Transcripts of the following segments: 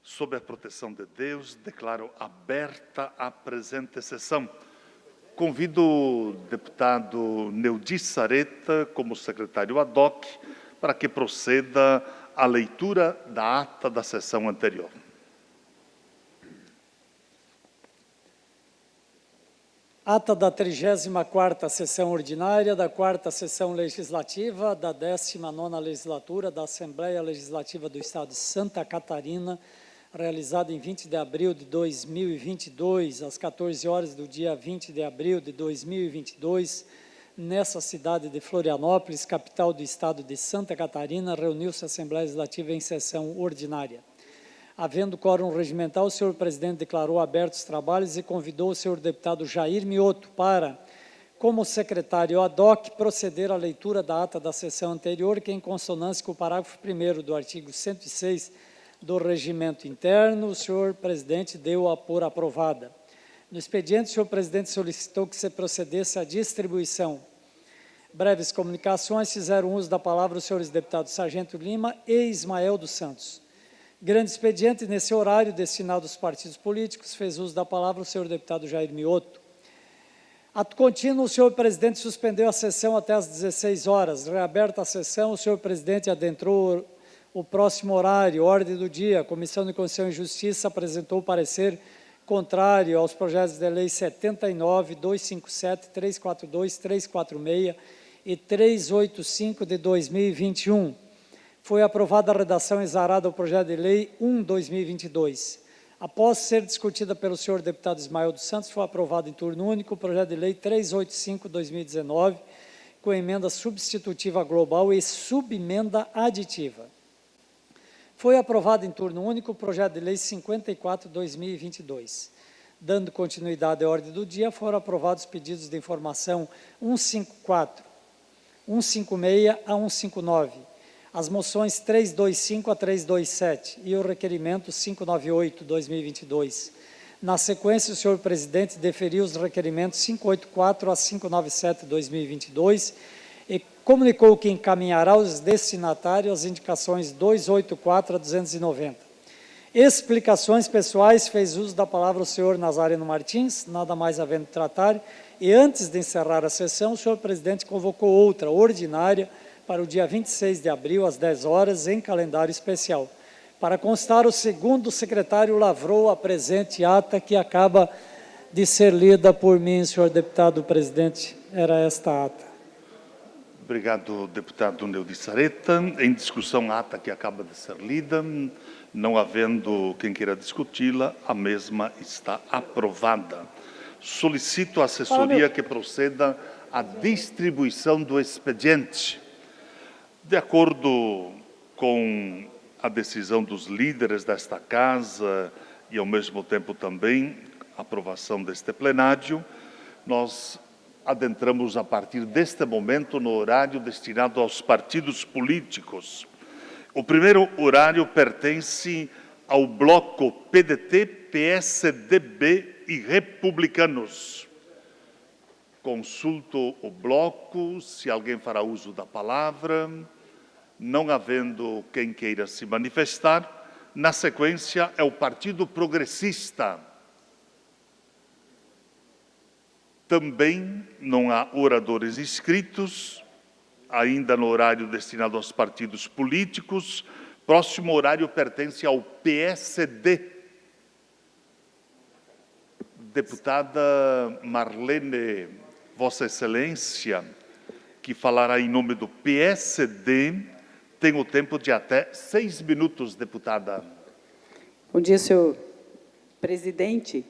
Sob a proteção de Deus, declaro aberta a presente sessão. Convido o deputado Neudi Sareta, como secretário ad hoc, para que proceda à leitura da ata da sessão anterior. Ata da 34ª Sessão Ordinária, da 4ª Sessão Legislativa, da 19ª Legislatura da Assembleia Legislativa do Estado de Santa Catarina, realizada em 20 de abril de 2022, às 14 horas do dia 20 de abril de 2022, nessa cidade de Florianópolis, capital do Estado de Santa Catarina, reuniu-se a Assembleia Legislativa em sessão ordinária. Havendo quórum regimental, o senhor presidente declarou abertos os trabalhos e convidou o senhor deputado Jair Mioto para, como secretário ad hoc, proceder à leitura da ata da sessão anterior, que, em consonância com o parágrafo 1º do artigo 106 do Regimento Interno, o senhor presidente deu-a por aprovada. No expediente, o senhor presidente solicitou que se procedesse à distribuição. Breves comunicações, fizeram uso da palavra os senhores deputados Sargento Lima e Ismael dos Santos. Grande expediente, nesse horário destinado aos partidos políticos, fez uso da palavra o senhor deputado Jair Mioto. Ato contínuo, o senhor presidente suspendeu a sessão até às 16 horas. Reaberta a sessão, o senhor presidente adentrou o próximo horário, ordem do dia. A Comissão de Constituição e Justiça apresentou o parecer contrário aos projetos de lei 79, 257, 342, 346 e 385 de 2021. Foi aprovada a redação exarada ao projeto de lei 1/2022. Após ser discutida pelo senhor deputado Ismael dos Santos, foi aprovado em turno único o projeto de lei 385/2019, com emenda substitutiva global e subemenda aditiva. Foi aprovado em turno único o projeto de lei 54/2022. Dando continuidade à ordem do dia, foram aprovados os pedidos de informação 154, 156 a 159, as moções 325 a 327 e o requerimento 598/2022. Na sequência, o senhor presidente deferiu os requerimentos 584 a 597/2022 e comunicou que encaminhará aos destinatários as indicações 284 a 290. Explicações pessoais, fez uso da palavra o senhor Nazareno Martins, nada mais havendo de tratar, e antes de encerrar a sessão, o senhor presidente convocou outra ordinária para o dia 26 de abril, às 10 horas, em calendário especial. Para constar, o segundo secretário lavrou a presente ata, que acaba de ser lida por mim, senhor deputado presidente. Era esta ata. Obrigado, deputado Neudi Sareta. Em discussão, a ata que acaba de ser lida. Não havendo quem queira discuti-la, a mesma está aprovada. Solicito à assessoria que proceda à distribuição do expediente. De acordo com a decisão dos líderes desta Casa e, ao mesmo tempo, também a aprovação deste plenário, nós adentramos a partir deste momento no horário destinado aos partidos políticos. O primeiro horário pertence ao bloco PDT, PSDB e Republicanos. Consulto o bloco, se alguém fará uso da palavra. Não havendo quem queira se manifestar, na sequência é o Partido Progressista. Também não há oradores inscritos, ainda no horário destinado aos partidos políticos. Próximo horário pertence ao PSD. Deputada Marlene, Vossa Excelência, que falará em nome do PSD, tem o tempo de até 6 minutos, deputada. Bom dia, senhor presidente.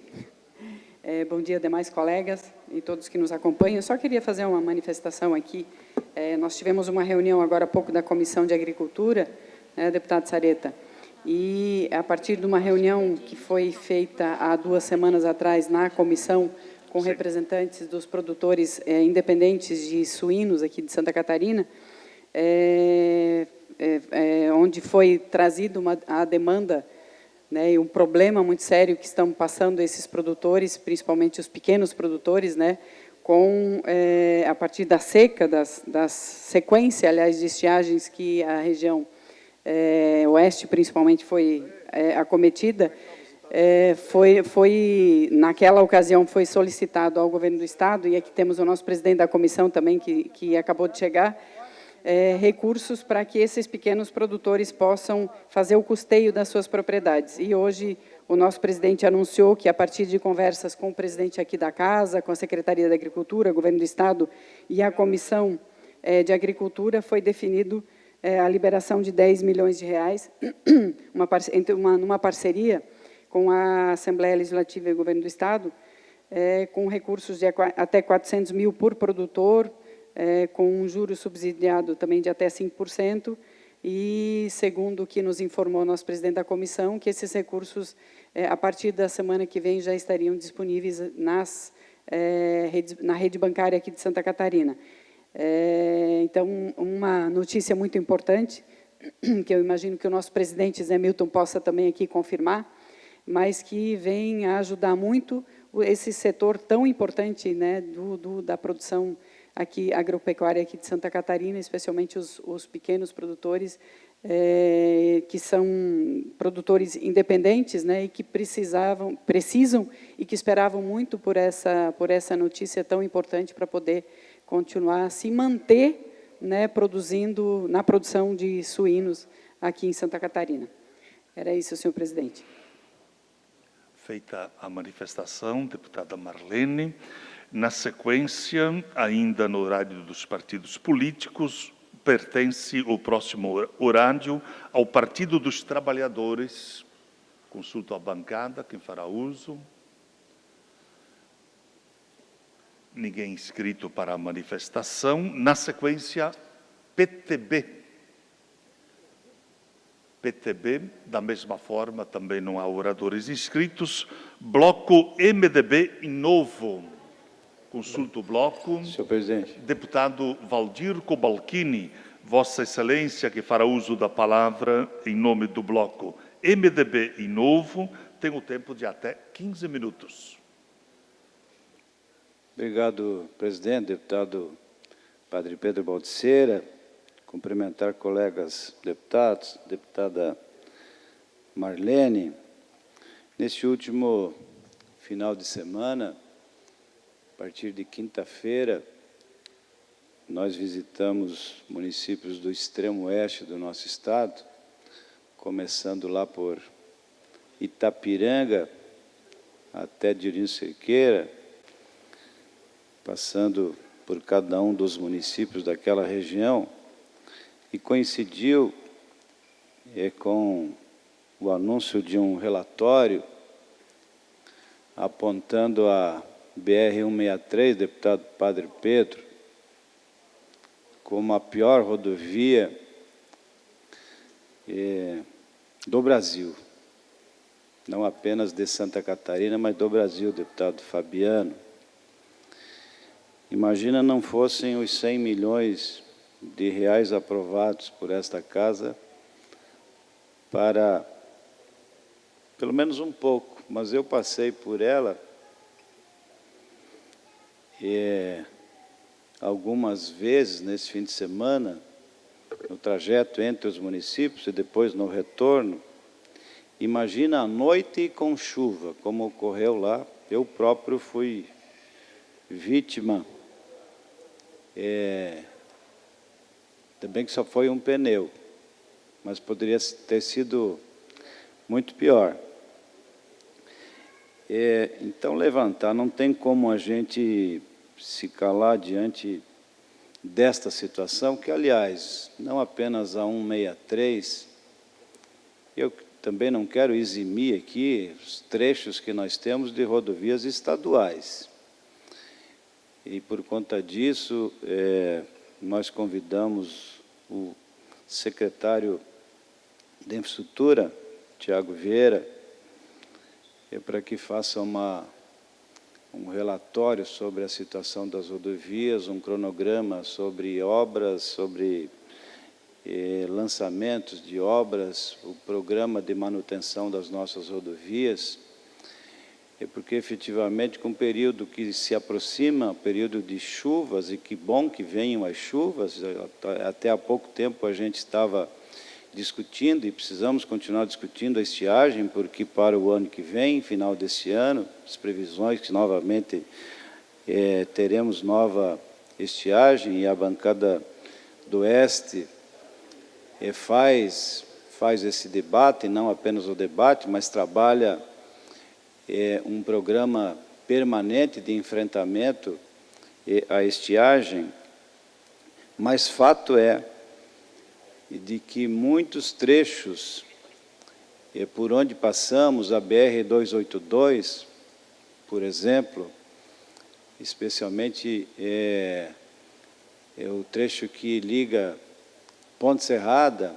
Bom dia, demais colegas e todos que nos acompanham. Eu só queria fazer uma manifestação aqui. Nós tivemos uma reunião agora há pouco da Comissão de Agricultura, né, deputado Sareta, e a partir de uma reunião que foi feita há 2 semanas atrás na comissão, com representantes dos produtores independentes de suínos aqui de Santa Catarina, onde foi trazida a demanda, né, e um problema muito sério que estão passando esses produtores, principalmente os pequenos produtores, né, a partir da seca, da sequência, aliás, de estiagens que a região Oeste, principalmente, foi acometida, naquela ocasião, foi solicitado ao governo do Estado, e aqui temos o nosso presidente da comissão também, que acabou de chegar, recursos para que esses pequenos produtores possam fazer o custeio das suas propriedades. E hoje o nosso presidente anunciou que, a partir de conversas com o presidente aqui da Casa, com a Secretaria da Agricultura, Governo do Estado e a Comissão de Agricultura, foi definido a liberação de 10 milhões de reais, numa parceria com a Assembleia Legislativa e o Governo do Estado, com recursos de até 400 mil por produtor, com um juro subsidiado também de até 5%, e, segundo o que nos informou nosso presidente da comissão, que esses recursos, a partir da semana que vem, já estariam disponíveis na rede bancária aqui de Santa Catarina. Então, uma notícia muito importante, que eu imagino que o nosso presidente, Zé Milton, possa também aqui confirmar, mas que vem a ajudar muito esse setor tão importante, né, da produção aqui, agropecuária aqui de Santa Catarina, especialmente os pequenos produtores, que são produtores independentes, né, e que precisam e que esperavam muito por essa notícia tão importante para poder continuar a se manter, né, produzindo, na produção de suínos aqui em Santa Catarina. Era isso, senhor presidente. Feita a manifestação, deputada Marlene. Na sequência, ainda no horário dos partidos políticos, pertence o próximo horário ao Partido dos Trabalhadores. Consulto a bancada, quem fará uso. Ninguém inscrito para a manifestação. Na sequência, PTB. PTB, da mesma forma, também não há oradores inscritos. Bloco MDB e Novo. Consulto o bloco. Senhor presidente. Deputado Valdir Cobalcini, Vossa Excelência, que fará uso da palavra em nome do bloco MDB e Novo, tem o tempo de até 15 minutos. Obrigado, presidente, deputado Padre Pedro Baldiceira. Cumprimentar colegas deputados, deputada Marlene. Neste último final de semana, a partir de quinta-feira, nós visitamos municípios do extremo oeste do nosso estado, começando lá por Itapiranga, até Dirinho Cerqueira, passando por cada um dos municípios daquela região, e coincidiu com o anúncio de um relatório apontando a BR-163, deputado Padre Pedro, como a pior rodovia do Brasil. Não apenas de Santa Catarina, mas do Brasil, deputado Fabiano. Imagina não fossem os 100 milhões de reais aprovados por esta Casa para, pelo menos um pouco, mas eu passei por ela algumas vezes nesse fim de semana, no trajeto entre os municípios e depois no retorno. Imagina à noite com chuva, como ocorreu lá. Eu próprio fui vítima. Também que só foi um pneu, mas poderia ter sido muito pior. Então, levantar, não tem como a gente se calar diante desta situação, que, aliás, não apenas a 163, eu também não quero eximir aqui os trechos que nós temos de rodovias estaduais. E, por conta disso, nós convidamos o secretário de Infraestrutura, Tiago Vieira, para que faça um relatório sobre a situação das rodovias, um cronograma sobre obras, sobre lançamentos de obras, o programa de manutenção das nossas rodovias, porque, efetivamente, com o período que se aproxima, período de chuvas, e que bom que venham as chuvas, até há pouco tempo a gente estava discutindo, e precisamos continuar discutindo a estiagem, porque para o ano que vem, final desse ano, as previsões que novamente teremos nova estiagem, e a bancada do Oeste faz esse debate, não apenas o debate, mas trabalha um programa permanente de enfrentamento à estiagem. Mas fato é de que muitos trechos por onde passamos, a BR-282, por exemplo, especialmente o trecho que liga Ponte Serrada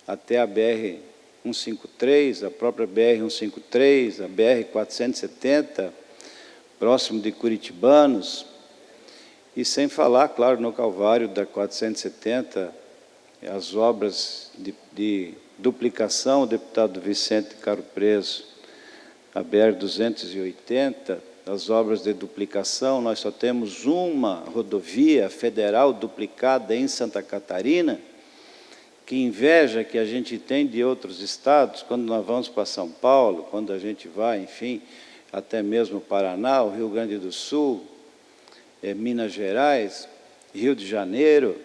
até a BR-153, a própria BR-153, a BR-470, próximo de Curitibanos, e sem falar, claro, no Calvário da 470, as obras de duplicação, o deputado Vicente Caro Preso, a BR-280, as obras de duplicação, nós só temos uma rodovia federal duplicada em Santa Catarina. Que inveja que a gente tem de outros estados, quando nós vamos para São Paulo, quando a gente vai, enfim, até mesmo Paraná, o Rio Grande do Sul, Minas Gerais, Rio de Janeiro,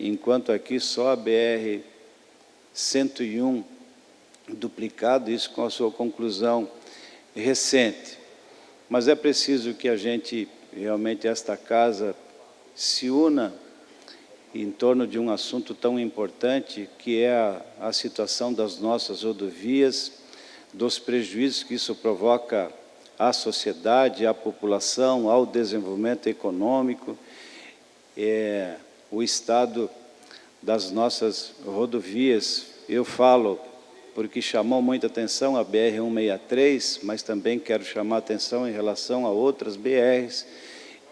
enquanto aqui só a BR-101 duplicado, isso com a sua conclusão recente. Mas é preciso que a gente, realmente, esta casa, se una em torno de um assunto tão importante, que é a situação das nossas rodovias, dos prejuízos que isso provoca à sociedade, à população, ao desenvolvimento econômico, o estado das nossas rodovias. Eu falo porque chamou muita atenção a BR-163, mas também quero chamar a atenção em relação a outras BRs,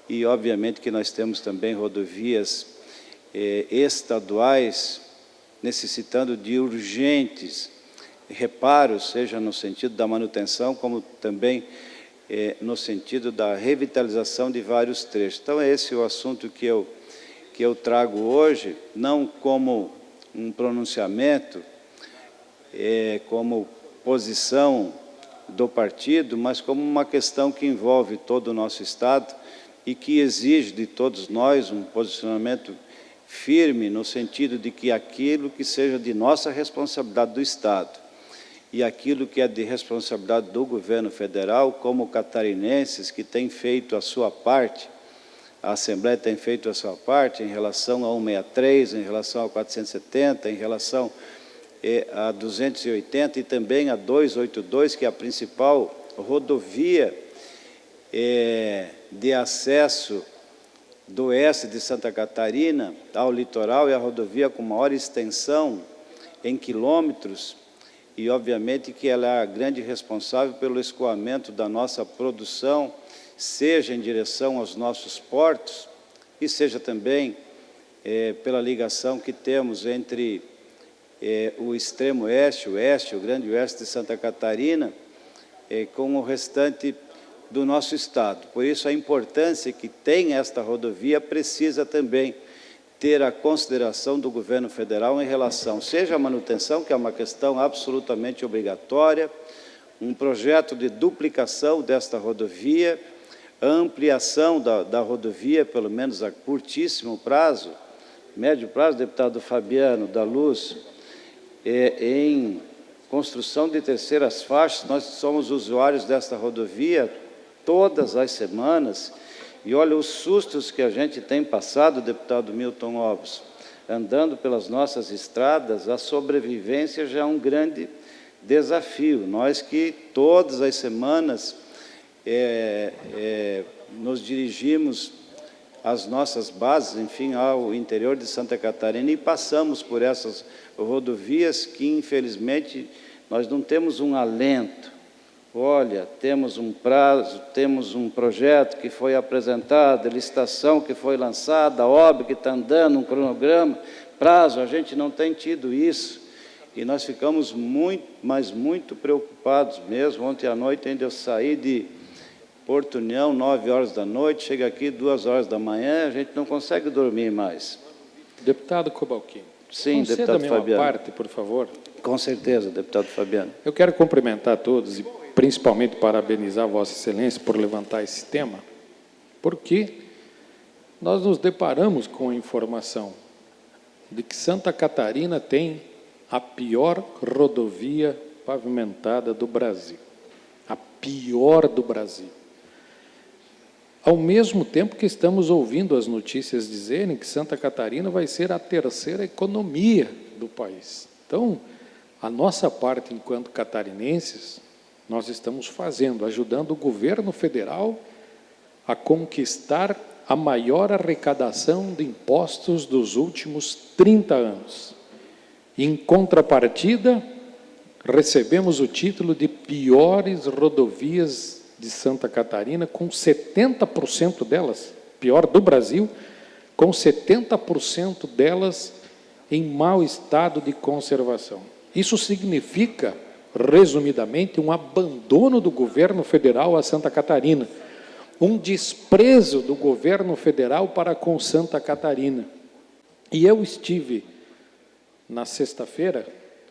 e obviamente que nós temos também rodovias estaduais necessitando de urgentes reparos, seja no sentido da manutenção, como também no sentido da revitalização de vários trechos. Então, esse é o assunto que eu trago hoje, não como um pronunciamento, como posição do partido, mas como uma questão que envolve todo o nosso Estado e que exige de todos nós um posicionamento firme, no sentido de que aquilo que seja de nossa responsabilidade do Estado e aquilo que é de responsabilidade do governo federal, como catarinenses que têm feito a sua parte, a Assembleia tem feito a sua parte em relação a 163, em relação a 470, em relação a 280 e também a 282, que é a principal rodovia de acesso do oeste de Santa Catarina ao litoral, e a rodovia com maior extensão em quilômetros, e obviamente que ela é a grande responsável pelo escoamento da nossa produção, seja em direção aos nossos portos, e seja também pela ligação que temos entre o extremo oeste, o grande oeste de Santa Catarina, com o restante do nosso Estado. Por isso, a importância que tem esta rodovia precisa também ter a consideração do governo federal em relação, seja a manutenção, que é uma questão absolutamente obrigatória, um projeto de duplicação desta rodovia, a ampliação da rodovia, pelo menos a curtíssimo prazo, médio prazo, deputado Fabiano da Luz, em construção de terceiras faixas. Nós somos usuários desta rodovia todas as semanas, e olha os sustos que a gente tem passado, deputado Milton Ovos, andando pelas nossas estradas. A sobrevivência já é um grande desafio. Nós que todas as semanas nos dirigimos às nossas bases, enfim, ao interior de Santa Catarina, e passamos por essas rodovias que, infelizmente, nós não temos um alento. Olha, temos um prazo, temos um projeto que foi apresentado, licitação que foi lançada, obra que está andando, um cronograma, prazo, a gente não tem tido isso. E nós ficamos muito, mas muito preocupados mesmo. Ontem à noite ainda eu saí de Porto União, 9 horas da noite, chega aqui 2 horas da manhã, a gente não consegue dormir mais. Deputado Cobalcini. Sim, deputado Conceda-me uma Fabiano. parte, por favor. Com certeza, deputado Fabiano. Eu quero cumprimentar todos e principalmente parabenizar Vossa Excelência por levantar esse tema, porque nós nos deparamos com a informação de que Santa Catarina tem a pior rodovia pavimentada do Brasil. A pior do Brasil. Ao mesmo tempo que estamos ouvindo as notícias dizerem que Santa Catarina vai ser a terceira economia do país. Então, a nossa parte enquanto catarinenses, nós estamos fazendo, ajudando o governo federal a conquistar a maior arrecadação de impostos dos últimos 30 anos. Em contrapartida, recebemos o título de piores rodovias de Santa Catarina, com 70% delas, pior do Brasil, com 70% delas em mau estado de conservação. Isso significa, resumidamente, um abandono do governo federal a Santa Catarina, um desprezo do governo federal para com Santa Catarina. E eu estive, na sexta-feira,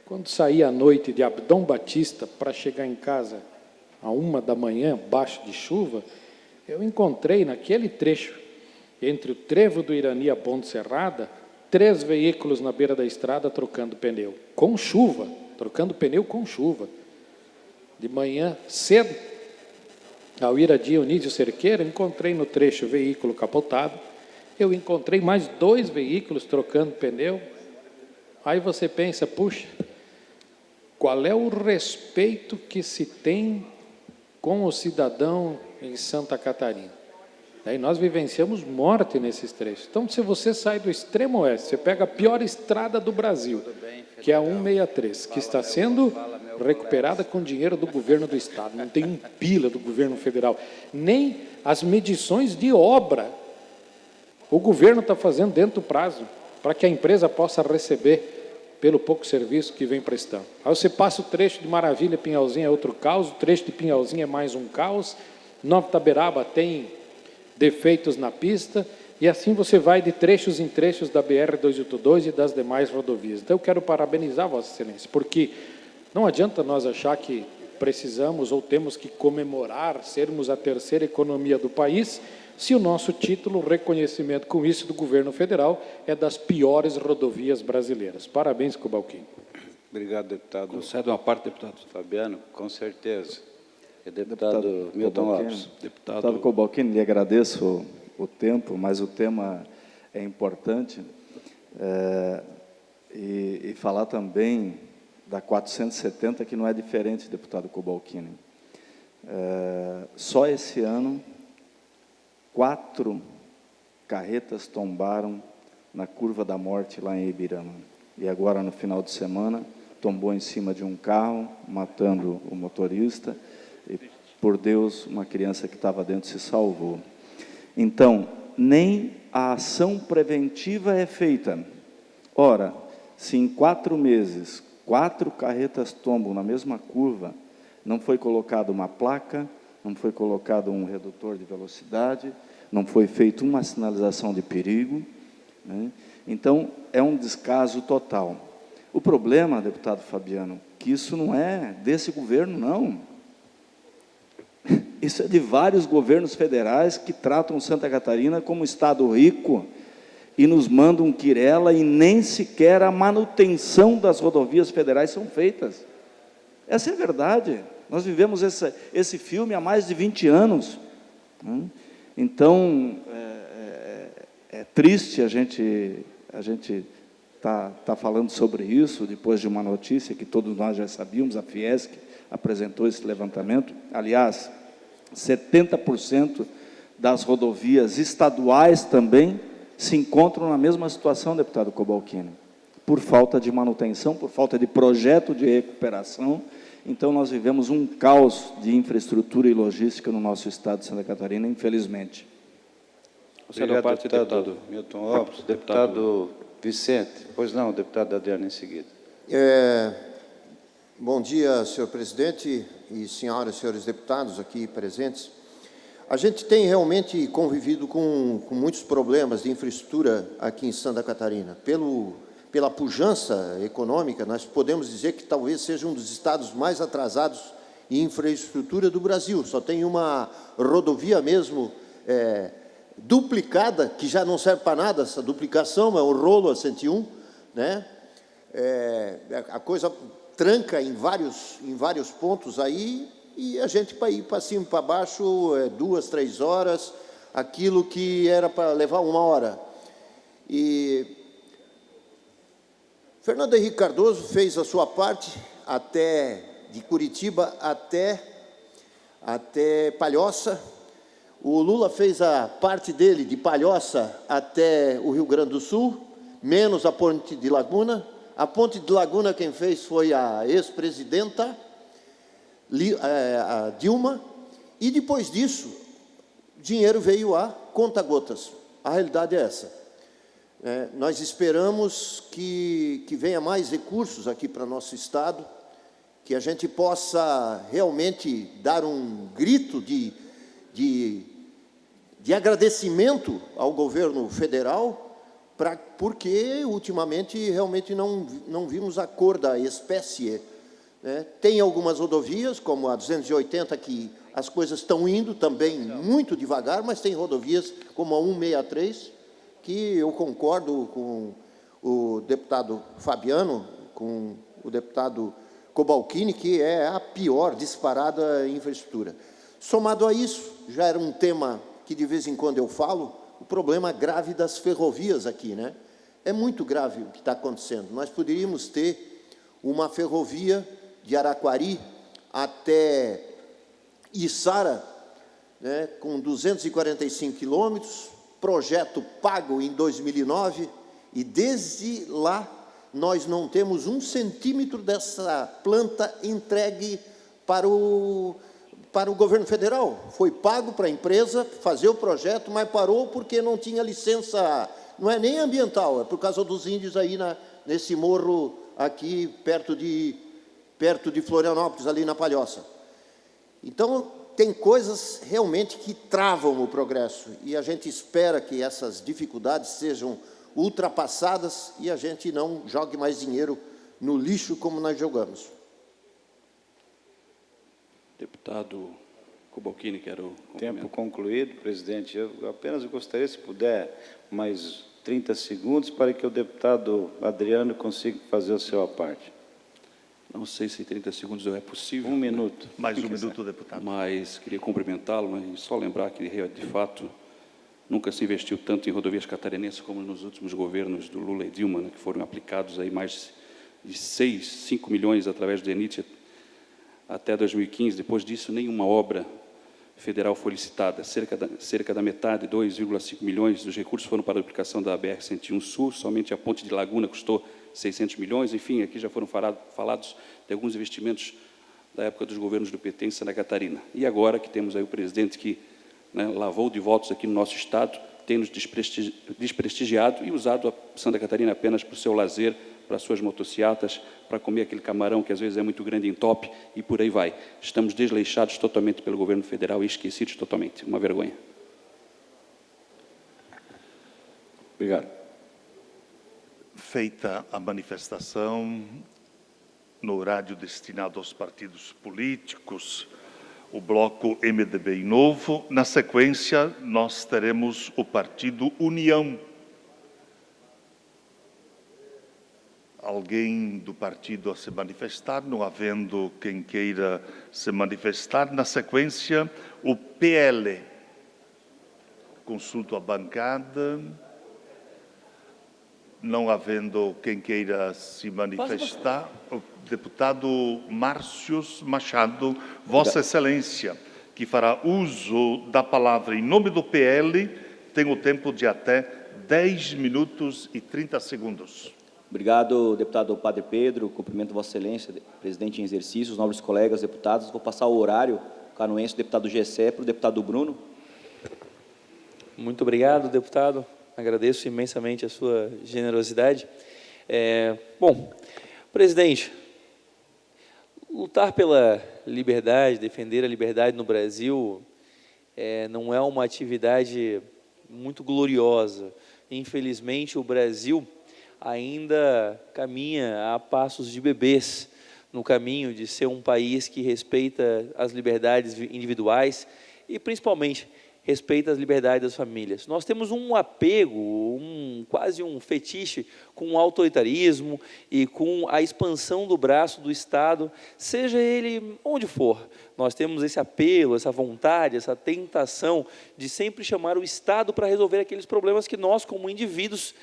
quando saí à noite de Abdom Batista para chegar em casa à 1h, baixo de chuva, eu encontrei naquele trecho, entre o trevo do Irani e a Ponte Serrada, 3 veículos na beira da estrada trocando pneu, com chuva, trocando pneu com chuva. De manhã cedo, ao ir a Dionísio Cerqueira, encontrei no trecho veículo capotado, eu encontrei mais 2 veículos trocando pneu. Aí você pensa, puxa, qual é o respeito que se tem com o cidadão em Santa Catarina? Aí nós vivenciamos morte nesses trechos. Então, se você sai do extremo oeste, você pega a pior estrada do Brasil, que é a 163, que está sendo recuperada com dinheiro do governo do estado, não tem um pila do governo federal, nem as medições de obra o governo está fazendo dentro do prazo, para que a empresa possa receber pelo pouco serviço que vem prestando. Aí você passa o trecho de Maravilha, Pinhalzinho é outro caos, o trecho de Pinhalzinho é mais um caos, Nova Itaberaba tem defeitos na pista, e assim você vai de trechos em trechos da BR-282 e das demais rodovias. Então, eu quero parabenizar Vossa Excelência, porque não adianta nós achar que precisamos ou temos que comemorar sermos a terceira economia do país, se o nosso título, reconhecimento com isso do governo federal, é das piores rodovias brasileiras. Parabéns, Cobalcini. Obrigado, deputado. Concede uma parte, deputado. Fabiano, com certeza. É deputado Milton Lopes. Deputado Cobalcini, lhe agradeço o tempo, mas o tema é importante. E falar também da 470, que não é diferente, deputado Cobalcini. Só esse ano, 4 carretas tombaram na curva da morte lá em Ibirama. E agora, no final de semana, tombou em cima de um carro, matando o motorista, e, por Deus, uma criança que estava dentro se salvou. Então, nem a ação preventiva é feita. Ora, se em 4 meses, 4 carretas tombam na mesma curva, não foi colocada uma placa, não foi colocado um redutor de velocidade, não foi feita uma sinalização de perigo, né? Então, é um descaso total. O problema, deputado Fabiano, que isso não é desse governo, não. Isso é de vários governos federais que tratam Santa Catarina como um estado rico e nos mandam quirela e nem sequer a manutenção das rodovias federais são feitas. Essa é a verdade. Nós vivemos esse filme há mais de 20 anos. Né? Então, é triste a gente tá falando sobre isso, depois de uma notícia que todos nós já sabíamos, a Fiesc apresentou esse levantamento. Aliás, 70% das rodovias estaduais também se encontram na mesma situação, deputado Cobalcini, por falta de manutenção, por falta de projeto de recuperação. Então, nós vivemos um caos de infraestrutura e logística no nosso estado de Santa Catarina, infelizmente. Obrigado, parte, deputado Milton Lopes. Deputado Vicente. Pois não, deputado Adriano, em seguida. Bom dia, senhor presidente e senhoras e senhores deputados aqui presentes. A gente tem realmente convivido com muitos problemas de infraestrutura aqui em Santa Catarina, pela pujança econômica, nós podemos dizer que talvez seja um dos estados mais atrasados em infraestrutura do Brasil. Só tem uma rodovia mesmo duplicada, que já não serve para nada, essa duplicação, é um rolo a 101, né? A coisa tranca em vários pontos aí, e a gente para ir para cima e para baixo, 2, 3 horas, aquilo que era para levar 1 hora. E Fernando Henrique Cardoso fez a sua parte de Curitiba até Palhoça. O Lula fez a parte dele de Palhoça até o Rio Grande do Sul, menos a Ponte de Laguna. A Ponte de Laguna quem fez foi a ex-presidenta a Dilma, e depois disso, dinheiro veio a conta-gotas. A realidade é essa. Nós esperamos que venha mais recursos aqui para nosso estado, que a gente possa realmente dar um grito de agradecimento ao governo federal, porque ultimamente realmente não vimos a cor da espécie. Tem algumas rodovias, como a 280, que as coisas estão indo também muito devagar, mas tem rodovias como a 163, que eu concordo com o deputado Fabiano, com o deputado Cobalcini, que é a pior disparada em infraestrutura. Somado a isso, já era um tema que de vez em quando eu falo, o problema grave das ferrovias aqui, né? É muito grave o que está acontecendo. Nós poderíamos ter uma ferrovia de Araquari até Içara, né, com 245 quilômetros, projeto pago em 2009, e desde lá nós não temos 1 centímetro dessa planta entregue para o governo federal. Foi pago para a empresa fazer o projeto, mas parou porque não tinha licença, não é nem ambiental, é por causa dos índios aí nesse morro aqui perto de Florianópolis, ali na Palhoça. Então, tem coisas realmente que travam o progresso, e a gente espera que essas dificuldades sejam ultrapassadas e a gente não jogue mais dinheiro no lixo como nós jogamos. Deputado Cobalcini, quero Tempo concluído, presidente. Eu apenas gostaria, se puder, mais 30 segundos para que o deputado Adriano consiga fazer a sua parte. Não sei se 30 segundos é possível. 1 minuto. Mais 1 minuto, deputado. Mas queria cumprimentá-lo e só lembrar que, de fato, nunca se investiu tanto em rodovias catarinenses como nos últimos governos do Lula e Dilma, né, que foram aplicados aí mais de 5 milhões através do DENIT até 2015. Depois disso, nenhuma obra federal foi licitada. Cerca da metade, 2,5 milhões dos recursos foram para a duplicação da BR-101 Sul. Somente a Ponte de Laguna custou 600 milhões. Enfim, aqui já foram falados de alguns investimentos da época dos governos do PT em Santa Catarina. E agora que temos aí o presidente que, né, lavou de votos aqui no nosso estado, tem nos desprestigiado e usado a Santa Catarina apenas para o seu lazer, para as suas motocicletas, para comer aquele camarão que às vezes é muito grande em top, e por aí vai. Estamos desleixados totalmente pelo governo federal e esquecidos totalmente. Uma vergonha. Obrigado. Feita a manifestação, no horário destinado aos partidos políticos, o bloco MDB e Novo. Na sequência, nós teremos o partido União. Alguém do partido a se manifestar? Não havendo quem queira se manifestar. Na sequência, o PL. Consulto a bancada. Não havendo quem queira se manifestar, o deputado Márcio Machado, Vossa Excelência, que fará uso da palavra em nome do PL, tem o tempo de até 10 minutos e 30 segundos. Obrigado, deputado Padre Pedro. Cumprimento Vossa Excelência, presidente em exercício, os nobres colegas deputados. Vou passar o horário canoense do deputado Gessé para o deputado Bruno. Muito obrigado, deputado. Agradeço imensamente a sua generosidade. Bom, presidente, lutar pela liberdade, defender a liberdade no Brasil não é uma atividade muito gloriosa. Infelizmente, o Brasil ainda caminha a passos de bebês no caminho de ser um país que respeita as liberdades individuais e, principalmente, respeita as liberdades das famílias. Nós temos um apego, quase um fetiche com o autoritarismo e com a expansão do braço do Estado, seja ele onde for. Nós temos esse apelo, essa vontade, essa tentação de sempre chamar o Estado para resolver aqueles problemas que nós, como indivíduos,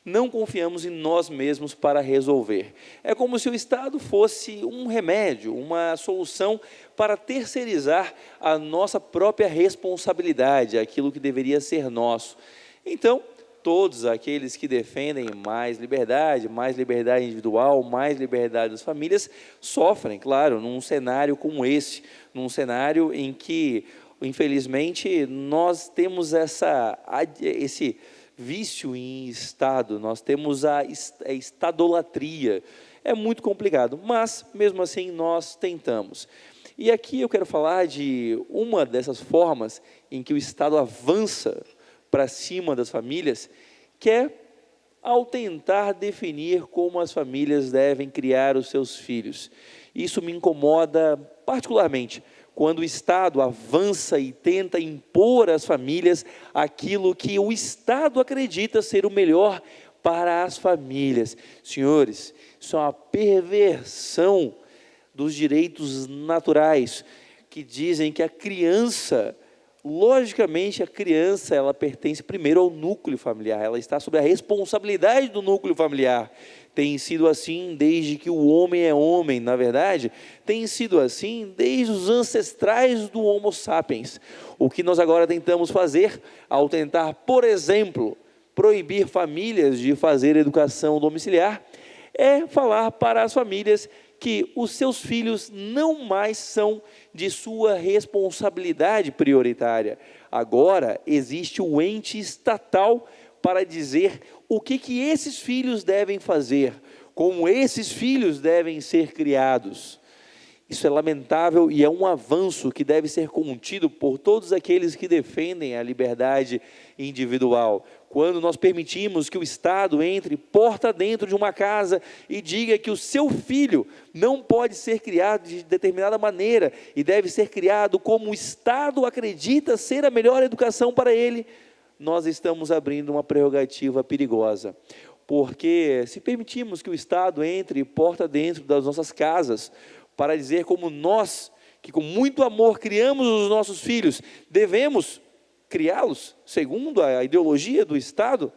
não confiamos em nós mesmos para resolver. É como se o Estado fosse um remédio, uma solução para terceirizar a nossa própria responsabilidade, aquilo que deveria ser nosso. Então, todos aqueles que defendem mais liberdade individual, mais liberdade das famílias, sofrem, claro, num cenário como esse, num cenário em que, infelizmente, nós temos esse vício em Estado, nós temos a estadolatria. É muito complicado, mas, mesmo assim, nós tentamos. E aqui eu quero falar de uma dessas formas em que o Estado avança para cima das famílias, que é ao tentar definir como as famílias devem criar os seus filhos. Isso me incomoda particularmente, quando o Estado avança e tenta impor às famílias aquilo que o Estado acredita ser o melhor para as famílias. Senhores, isso é uma perversão dos direitos naturais, que dizem que a criança, logicamente, a criança, ela pertence primeiro ao núcleo familiar, ela está sob a responsabilidade do núcleo familiar. Tem sido assim desde que o homem é homem, na verdade, tem sido assim desde os ancestrais do Homo sapiens. O que nós agora tentamos fazer, ao tentar, por exemplo, proibir famílias de fazer educação domiciliar, é falar para as famílias que os seus filhos não mais são de sua responsabilidade prioritária. Agora existe o ente estatal para dizer o que esses filhos devem fazer, como esses filhos devem ser criados. Isso é lamentável e é um avanço que deve ser contido por todos aqueles que defendem a liberdade individual. Quando nós permitimos que o Estado entre porta dentro de uma casa e diga que o seu filho não pode ser criado de determinada maneira e deve ser criado como o Estado acredita ser a melhor educação para ele, nós estamos abrindo uma prerrogativa perigosa. Porque se permitirmos que o Estado entre porta dentro das nossas casas para dizer como nós, que com muito amor criamos os nossos filhos, devemos criá-los segundo a ideologia do Estado,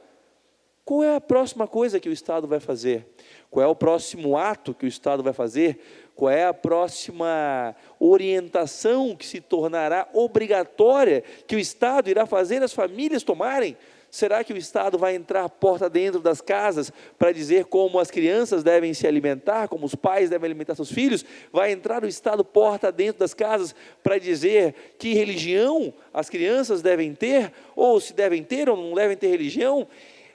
qual é a próxima coisa que o Estado vai fazer? Qual é o próximo ato que o Estado vai fazer? Qual é a próxima orientação que se tornará obrigatória que o Estado irá fazer as famílias tomarem? Será que o Estado vai entrar porta dentro das casas para dizer como as crianças devem se alimentar, como os pais devem alimentar seus filhos? Vai entrar o Estado porta dentro das casas para dizer que religião as crianças devem ter, ou se devem ter ou não devem ter religião?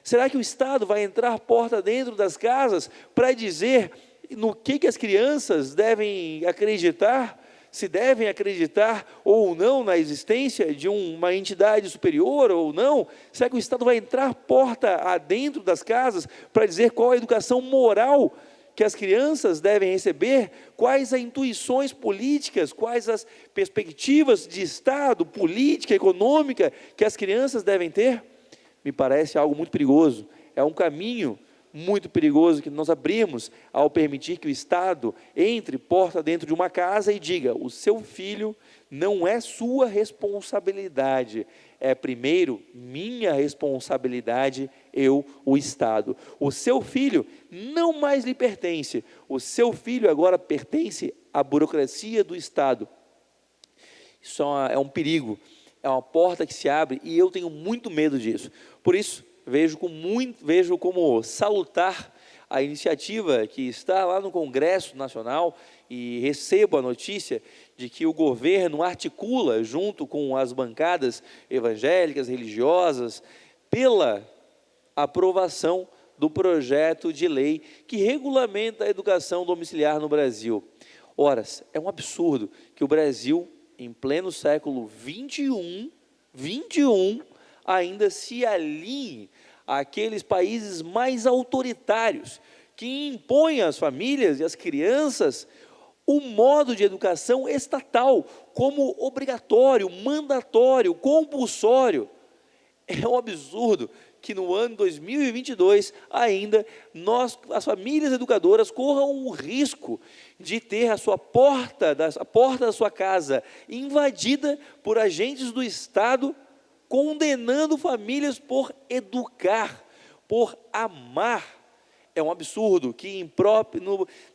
Será que o Estado vai entrar porta dentro das casas para dizer no que as crianças devem acreditar? Se devem acreditar ou não na existência de uma entidade superior ou não? Será que o Estado vai entrar porta adentro das casas para dizer qual a educação moral que as crianças devem receber? Quais as intuições políticas, quais as perspectivas de Estado, política, econômica que as crianças devem ter? Me parece algo muito perigoso. É um caminho muito perigoso que nós abrimos ao permitir que o Estado entre porta dentro de uma casa e diga: o seu filho não é sua responsabilidade, é primeiro minha responsabilidade, eu, o Estado. O seu filho não mais lhe pertence, o seu filho agora pertence à burocracia do Estado. Isso é um perigo, é uma porta que se abre e eu tenho muito medo disso. Por isso, vejo como salutar a iniciativa que está lá no Congresso Nacional e recebo a notícia de que o governo articula, junto com as bancadas evangélicas, religiosas, pela aprovação do projeto de lei que regulamenta a educação domiciliar no Brasil. Ora, é um absurdo que o Brasil, em pleno século XXI, ainda se alinhe aqueles países mais autoritários, que impõem às famílias e às crianças o modo de educação estatal, como obrigatório, mandatório, compulsório. É um absurdo que no ano 2022 ainda as famílias educadoras corram o risco de ter a porta da sua casa invadida por agentes do Estado, condenando famílias por educar, por amar. É um absurdo que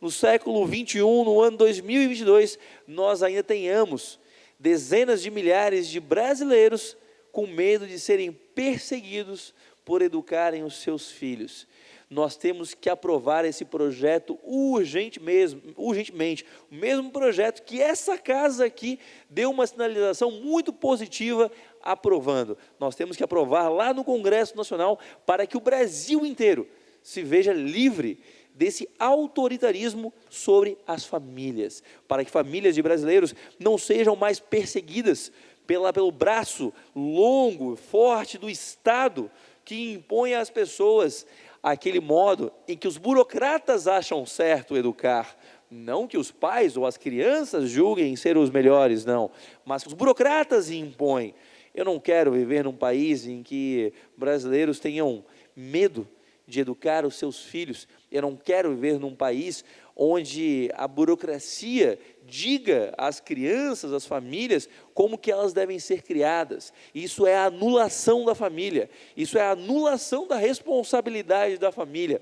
no século XXI, no ano 2022, nós ainda tenhamos dezenas de milhares de brasileiros com medo de serem perseguidos por educarem os seus filhos. Nós temos que aprovar esse projeto urgentemente, o mesmo projeto que essa casa aqui deu uma sinalização muito positiva aprovando. Nós temos que aprovar lá no Congresso Nacional para que o Brasil inteiro se veja livre desse autoritarismo sobre as famílias, para que famílias de brasileiros não sejam mais perseguidas pelo braço longo, forte do Estado, que impõe às pessoas aquele modo em que os burocratas acham certo educar. Não que os pais ou as crianças julguem ser os melhores, não, mas que os burocratas impõem. Eu não quero viver num país em que brasileiros tenham medo de educar os seus filhos. Eu não quero viver num país onde a burocracia diga às crianças, às famílias, como que elas devem ser criadas. Isso é a anulação da família, isso é a anulação da responsabilidade da família.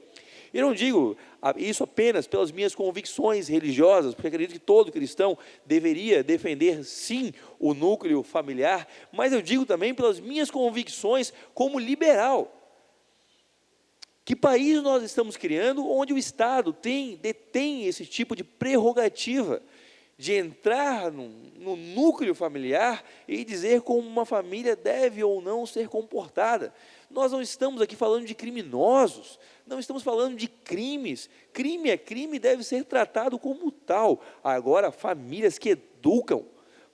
Eu não digo isso apenas pelas minhas convicções religiosas, porque acredito que todo cristão deveria defender, sim, o núcleo familiar, mas eu digo também pelas minhas convicções como liberal. Que país nós estamos criando onde o Estado detém esse tipo de prerrogativa de entrar no núcleo familiar e dizer como uma família deve ou não ser comportada? Nós não estamos aqui falando de criminosos, não estamos falando de crimes. Crime é crime, deve ser tratado como tal. Agora, famílias que educam,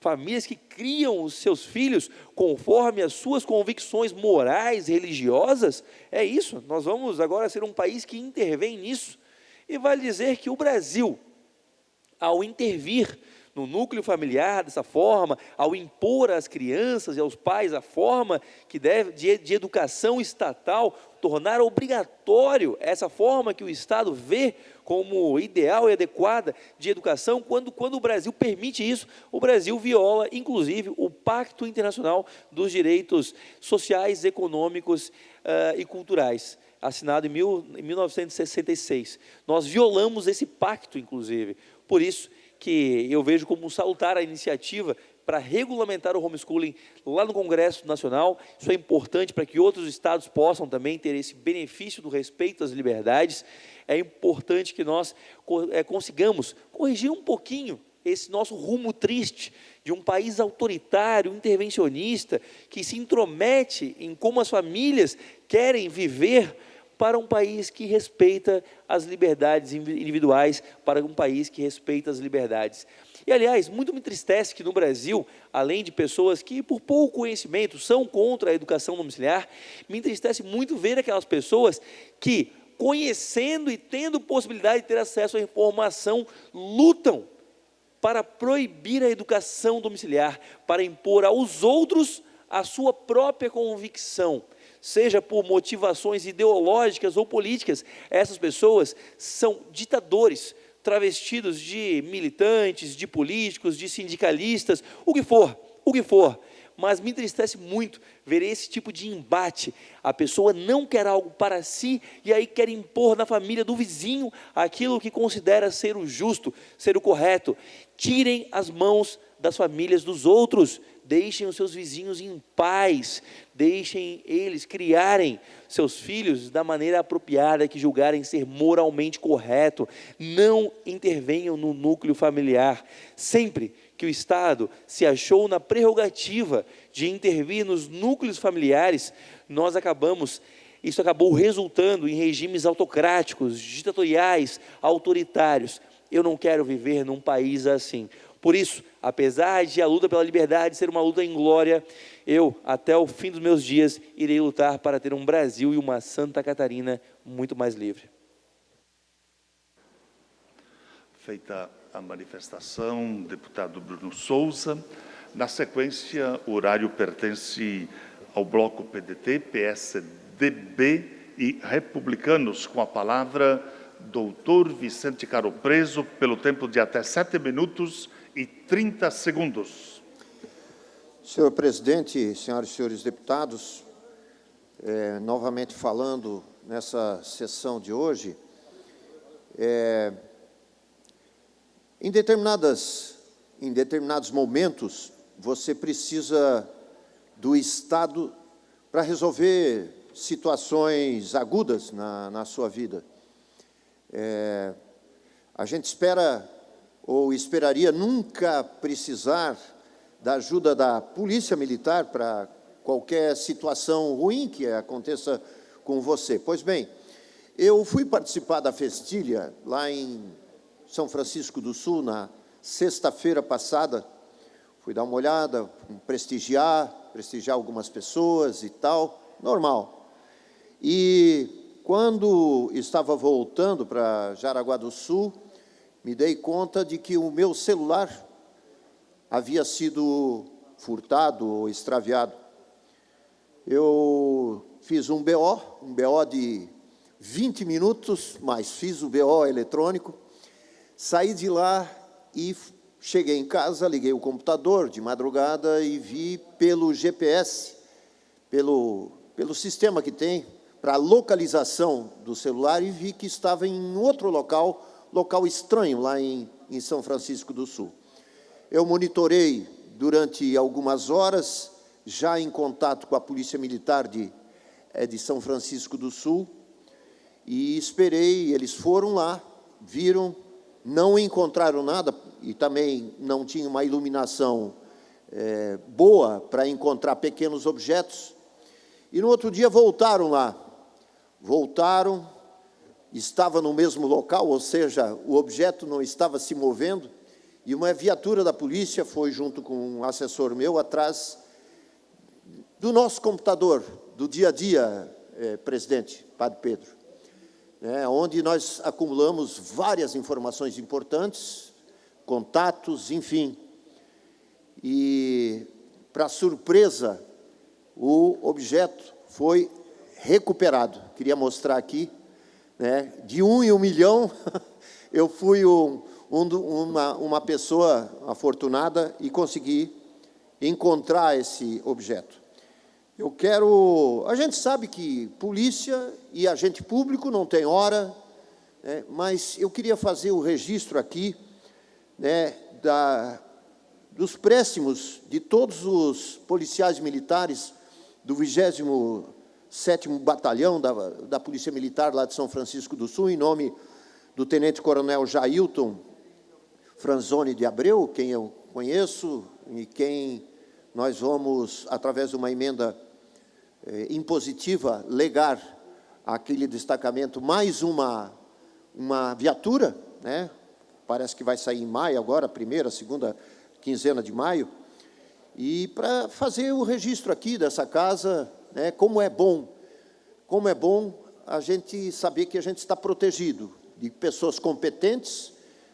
famílias que criam os seus filhos conforme as suas convicções morais, religiosas, é isso. Nós vamos agora ser um país que intervém nisso. E vale dizer que o Brasil, ao intervir no núcleo familiar dessa forma, ao impor às crianças e aos pais a forma que de educação estatal, tornar obrigatório essa forma que o Estado vê como ideal e adequada de educação, quando o Brasil permite isso, o Brasil viola, inclusive, o Pacto Internacional dos Direitos Sociais, Econômicos e Culturais, assinado em 1966. Nós violamos esse pacto, inclusive. Por isso que eu vejo como salutar a iniciativa para regulamentar o homeschooling lá no Congresso Nacional. Isso é importante para que outros estados possam também ter esse benefício do respeito às liberdades. É importante que nós consigamos corrigir um pouquinho esse nosso rumo triste de um país autoritário, intervencionista, que se intromete em como as famílias querem viver, para um país que respeita as liberdades individuais, para um país que respeita as liberdades. E, aliás, muito me entristece que no Brasil, além de pessoas que, por pouco conhecimento, são contra a educação domiciliar, me entristece muito ver aquelas pessoas que, conhecendo e tendo possibilidade de ter acesso à informação, lutam para proibir a educação domiciliar, para impor aos outros a sua própria convicção, seja por motivações ideológicas ou políticas. Essas pessoas são ditadores, travestidos de militantes, de políticos, de sindicalistas, o que for. Mas me entristece muito ver esse tipo de embate. A pessoa não quer algo para si e aí quer impor na família do vizinho aquilo que considera ser o justo, ser o correto. Tirem as mãos das famílias dos outros, deixem os seus vizinhos em paz, deixem eles criarem seus filhos da maneira apropriada que julgarem ser moralmente correto. Não intervenham no núcleo familiar. Sempre que o Estado se achou na prerrogativa de intervir nos núcleos familiares, isso acabou resultando em regimes autocráticos, ditatoriais, autoritários. Eu não quero viver num país assim. Por isso, apesar de a luta pela liberdade ser uma luta em glória, eu, até o fim dos meus dias, irei lutar para ter um Brasil e uma Santa Catarina muito mais livre. Feita a manifestação, deputado Bruno Souza. Na sequência, o horário pertence ao bloco PDT, PSDB e Republicanos. Com a palavra, doutor Vicente Caro Preso, pelo tempo de até 7 minutos e 30 segundos. Senhor presidente, senhoras e senhores deputados, novamente falando nessa sessão de hoje, em determinados momentos, você precisa do Estado para resolver situações agudas na sua vida. A gente espera, ou esperaria, nunca precisar da ajuda da Polícia Militar para qualquer situação ruim que aconteça com você. Pois bem, eu fui participar da festilha lá em São Francisco do Sul, na sexta-feira passada. Fui dar uma olhada, prestigiar algumas pessoas e tal, normal. E quando estava voltando para Jaraguá do Sul, me dei conta de que o meu celular havia sido furtado ou extraviado. Eu fiz um BO de 20 minutos, mas fiz o BO eletrônico, saí de lá e cheguei em casa, liguei o computador de madrugada e vi pelo GPS, pelo sistema que tem para localização do celular, e vi que estava em outro local estranho, lá em São Francisco do Sul. Eu monitorei durante algumas horas, já em contato com a Polícia Militar de São Francisco do Sul, e esperei. Eles foram lá, viram, não encontraram nada, e também não tinha uma iluminação boa para encontrar pequenos objetos. E no outro dia voltaram lá. Voltaram, estava no mesmo local, ou seja, o objeto não estava se movendo, e uma viatura da polícia foi junto com um assessor meu atrás do nosso computador, do dia a dia, presidente, Padre Pedro, onde nós acumulamos várias informações importantes, contatos, enfim. E, para surpresa, o objeto foi recuperado. Queria mostrar aqui, de 1 em 1 milhão, eu fui uma pessoa afortunada e consegui encontrar esse objeto. A gente sabe que polícia e agente público não tem hora, mas eu queria fazer o registro aqui, dos préstimos de todos os policiais militares do 27º Batalhão da Polícia Militar lá de São Francisco do Sul, em nome do Tenente-Coronel Jailton Franzoni de Abreu, quem eu conheço e quem nós vamos, através de uma emenda impositiva, legar àquele destacamento mais uma viatura, parece que vai sair em maio agora, primeira, segunda quinzena de maio, e para fazer o registro aqui dessa casa, como é bom a gente saber que a gente está protegido de pessoas competentes,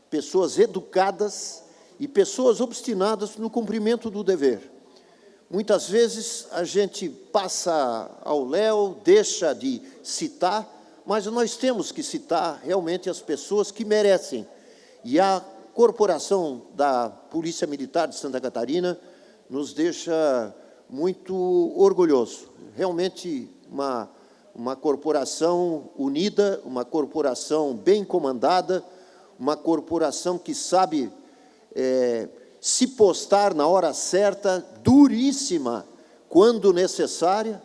pessoas educadas e pessoas obstinadas no cumprimento do dever. Muitas vezes a gente passa ao léu, deixa de citar, mas nós temos que citar realmente as pessoas que merecem. E a corporação da Polícia Militar de Santa Catarina nos deixa muito orgulhoso. Realmente uma corporação unida, uma corporação bem comandada, uma corporação que sabe se postar na hora certa, duríssima, quando necessária,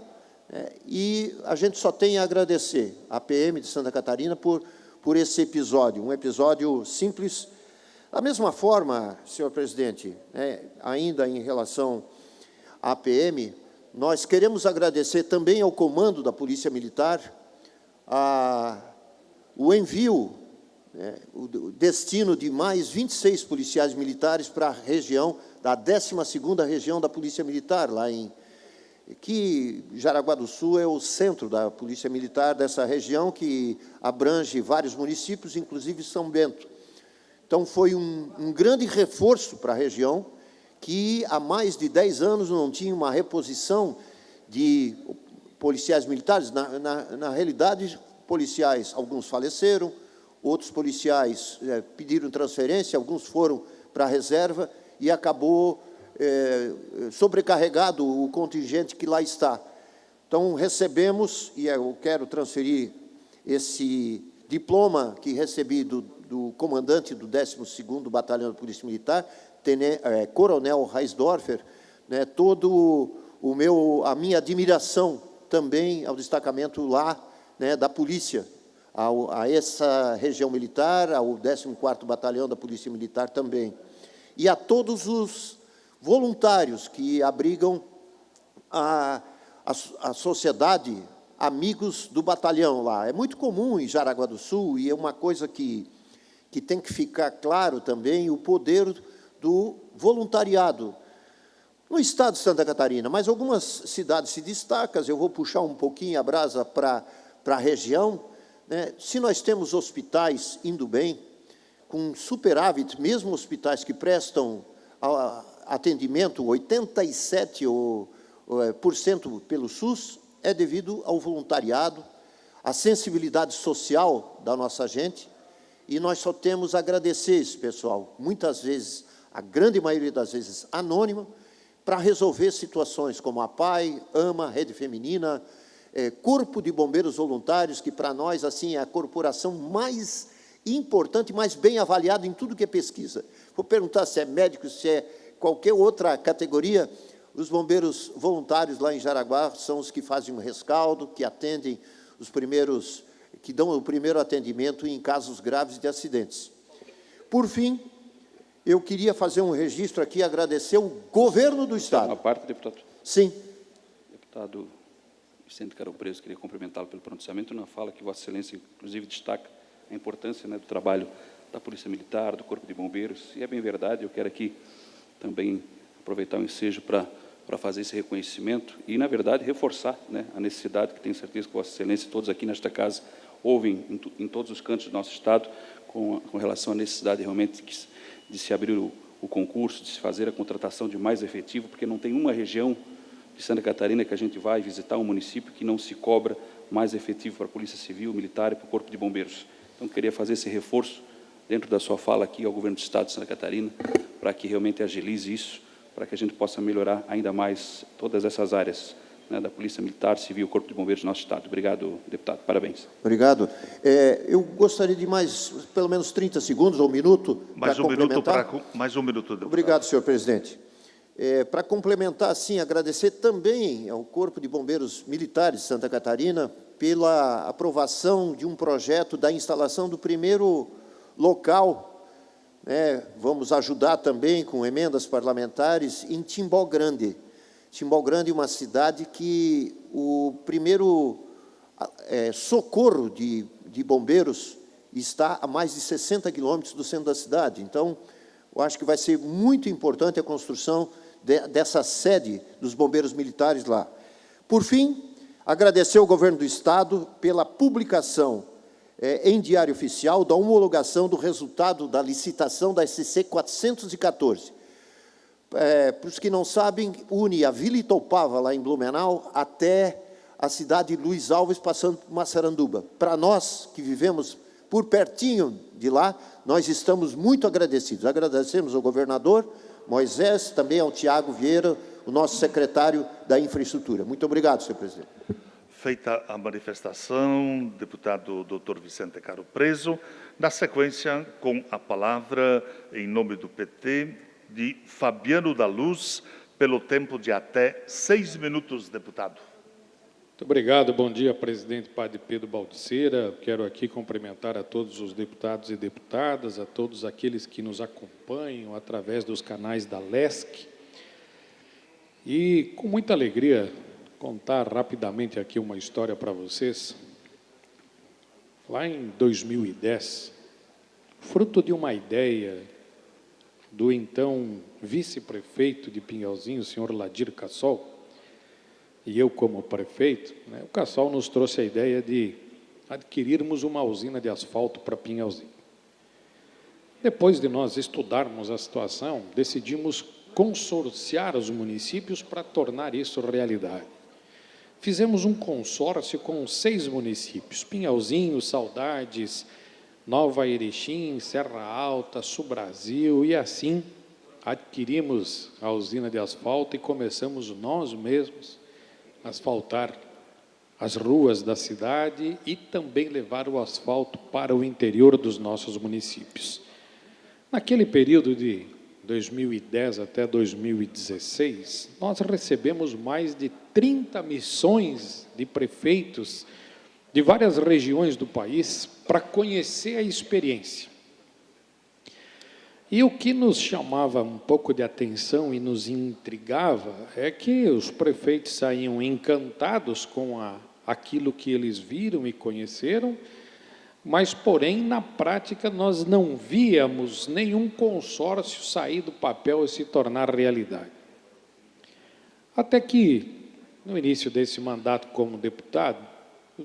e a gente só tem a agradecer à PM de Santa Catarina por esse episódio, um episódio simples. Da mesma forma, senhor presidente, ainda em relação à PM, nós queremos agradecer também ao comando da Polícia Militar o envio o destino de mais 26 policiais militares para a região, da 12ª Região da Polícia Militar, lá em... que Jaraguá do Sul é o centro da Polícia Militar dessa região, que abrange vários municípios, inclusive São Bento. Então, foi um grande reforço para a região, que há mais de 10 anos não tinha uma reposição de policiais militares. Na realidade, policiais, alguns faleceram, outros policiais pediram transferência, alguns foram para a reserva e acabou sobrecarregado o contingente que lá está. Então, recebemos, e eu quero transferir esse diploma que recebi do comandante do 12º Batalhão da Polícia Militar, Coronel Reisdorfer, né, a minha admiração também ao destacamento lá, né, da polícia, a essa região militar, ao 14º Batalhão da Polícia Militar também. E a todos os voluntários que abrigam a sociedade, amigos do batalhão lá. É muito comum em Jaraguá do Sul, e é uma coisa que tem que ficar claro também, o poder do voluntariado. No estado de Santa Catarina, mas algumas cidades se destacam, eu vou puxar um pouquinho a brasa para a região, né? Se nós temos hospitais indo bem, com superávit, mesmo hospitais que prestam atendimento, 87% pelo SUS, é devido ao voluntariado, à sensibilidade social da nossa gente, e nós só temos a agradecer esse pessoal, muitas vezes, a grande maioria das vezes, anônimo, para resolver situações como a PAI, AMA, Rede Feminina, Corpo de Bombeiros Voluntários, que para nós assim é a corporação mais importante, mais bem avaliada em tudo que é pesquisa. Vou perguntar se é médico, se é qualquer outra categoria, os bombeiros voluntários lá em Jaraguá são os que fazem o rescaldo, que atendem os primeiros, que dão o primeiro atendimento em casos graves de acidentes. Por fim, eu queria fazer um registro aqui, agradecer o governo do Estado. Uma parte, deputado? Sim. Deputado Vicente Caro Preso, queria cumprimentá-lo pelo pronunciamento na fala que Vossa Excelência, inclusive, destaca a importância, né, do trabalho da Polícia Militar, do Corpo de Bombeiros, e é bem verdade, eu quero aqui também aproveitar o ensejo para fazer esse reconhecimento e, na verdade, reforçar, né, a necessidade, que tenho certeza que Vossa Excelência, todos aqui nesta casa, ouvem em todos os cantos do nosso Estado, com relação à necessidade realmente de se abrir o concurso, de se fazer a contratação de mais efetivo, porque não tem uma região de Santa Catarina que a gente vai visitar, um município que não se cobra mais efetivo para a Polícia Civil, Militar e para o Corpo de Bombeiros. Então, queria fazer esse reforço dentro da sua fala aqui ao Governo do Estado de Santa Catarina, para que realmente agilize isso, para que a gente possa melhorar ainda mais todas essas áreas, né, da Polícia Militar, Civil e Corpo de Bombeiros do nosso Estado. Obrigado, deputado. Parabéns. Obrigado. Eu gostaria de mais, pelo menos 30 segundos ou um minuto para complementar. Mais um minuto, deputado. Obrigado, senhor presidente. Para complementar, sim, agradecer também ao Corpo de Bombeiros Militares de Santa Catarina pela aprovação de um projeto da instalação do primeiro local, né, vamos ajudar também com emendas parlamentares, em Timbó Grande. Timbó Grande é uma cidade que o primeiro socorro de bombeiros está a mais de 60 quilômetros do centro da cidade. Então, eu acho que vai ser muito importante a construção dessa sede dos bombeiros militares lá. Por fim, agradecer ao Governo do Estado pela publicação em Diário Oficial da homologação do resultado da licitação da SC 414. Para os que não sabem, une a Vila Itaupava, lá em Blumenau, até a cidade de Luiz Alves, passando por Massaranduba. Para nós, que vivemos por pertinho de lá, nós estamos muito agradecidos. Agradecemos ao governador Moisés, também ao Tiago Vieira, o nosso secretário da Infraestrutura. Muito obrigado, senhor presidente. Feita a manifestação, deputado Dr. Vicente Caro Preso, na sequência, com a palavra, em nome do PT, de Fabiano da Luz, pelo tempo de até 6 minutos, deputado. Muito obrigado. Bom dia, presidente Padre Pedro Baldiceira. Quero aqui cumprimentar a todos os deputados e deputadas, a todos aqueles que nos acompanham através dos canais da LESC. E, com muita alegria, contar rapidamente aqui uma história para vocês. Lá em 2010, fruto de uma ideia do então vice-prefeito de Pinhalzinho, o senhor Ladir Cassol, e eu como prefeito, né, o Cassol nos trouxe a ideia de adquirirmos uma usina de asfalto para Pinhalzinho. Depois de nós estudarmos a situação, decidimos consorciar os municípios para tornar isso realidade. Fizemos um consórcio com 6 municípios, Pinhalzinho, Saudades, Nova Erechim, Serra Alta, Sul Brasil, e assim adquirimos a usina de asfalto e começamos nós mesmos a asfaltar as ruas da cidade e também levar o asfalto para o interior dos nossos municípios. Naquele período de 2010 até 2016, nós recebemos mais de 30 missões de prefeitos de várias regiões do país para conhecer a experiência. E o que nos chamava um pouco de atenção e nos intrigava é que os prefeitos saíam encantados com aquilo que eles viram e conheceram, mas, porém, na prática, nós não víamos nenhum consórcio sair do papel e se tornar realidade. Até que, no início desse mandato como deputado,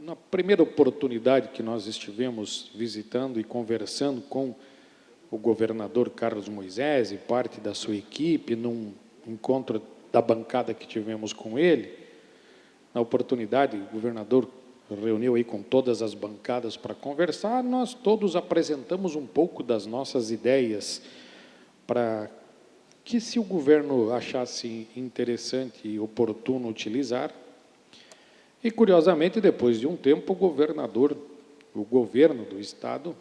na primeira oportunidade que nós estivemos visitando e conversando com o governador Carlos Moisés e parte da sua equipe, num encontro da bancada que tivemos com ele, na oportunidade, o governador reuniu aí com todas as bancadas para conversar, nós todos apresentamos um pouco das nossas ideias para que, se o governo achasse interessante e oportuno utilizar. E, curiosamente, depois de um tempo, o governo do Estado,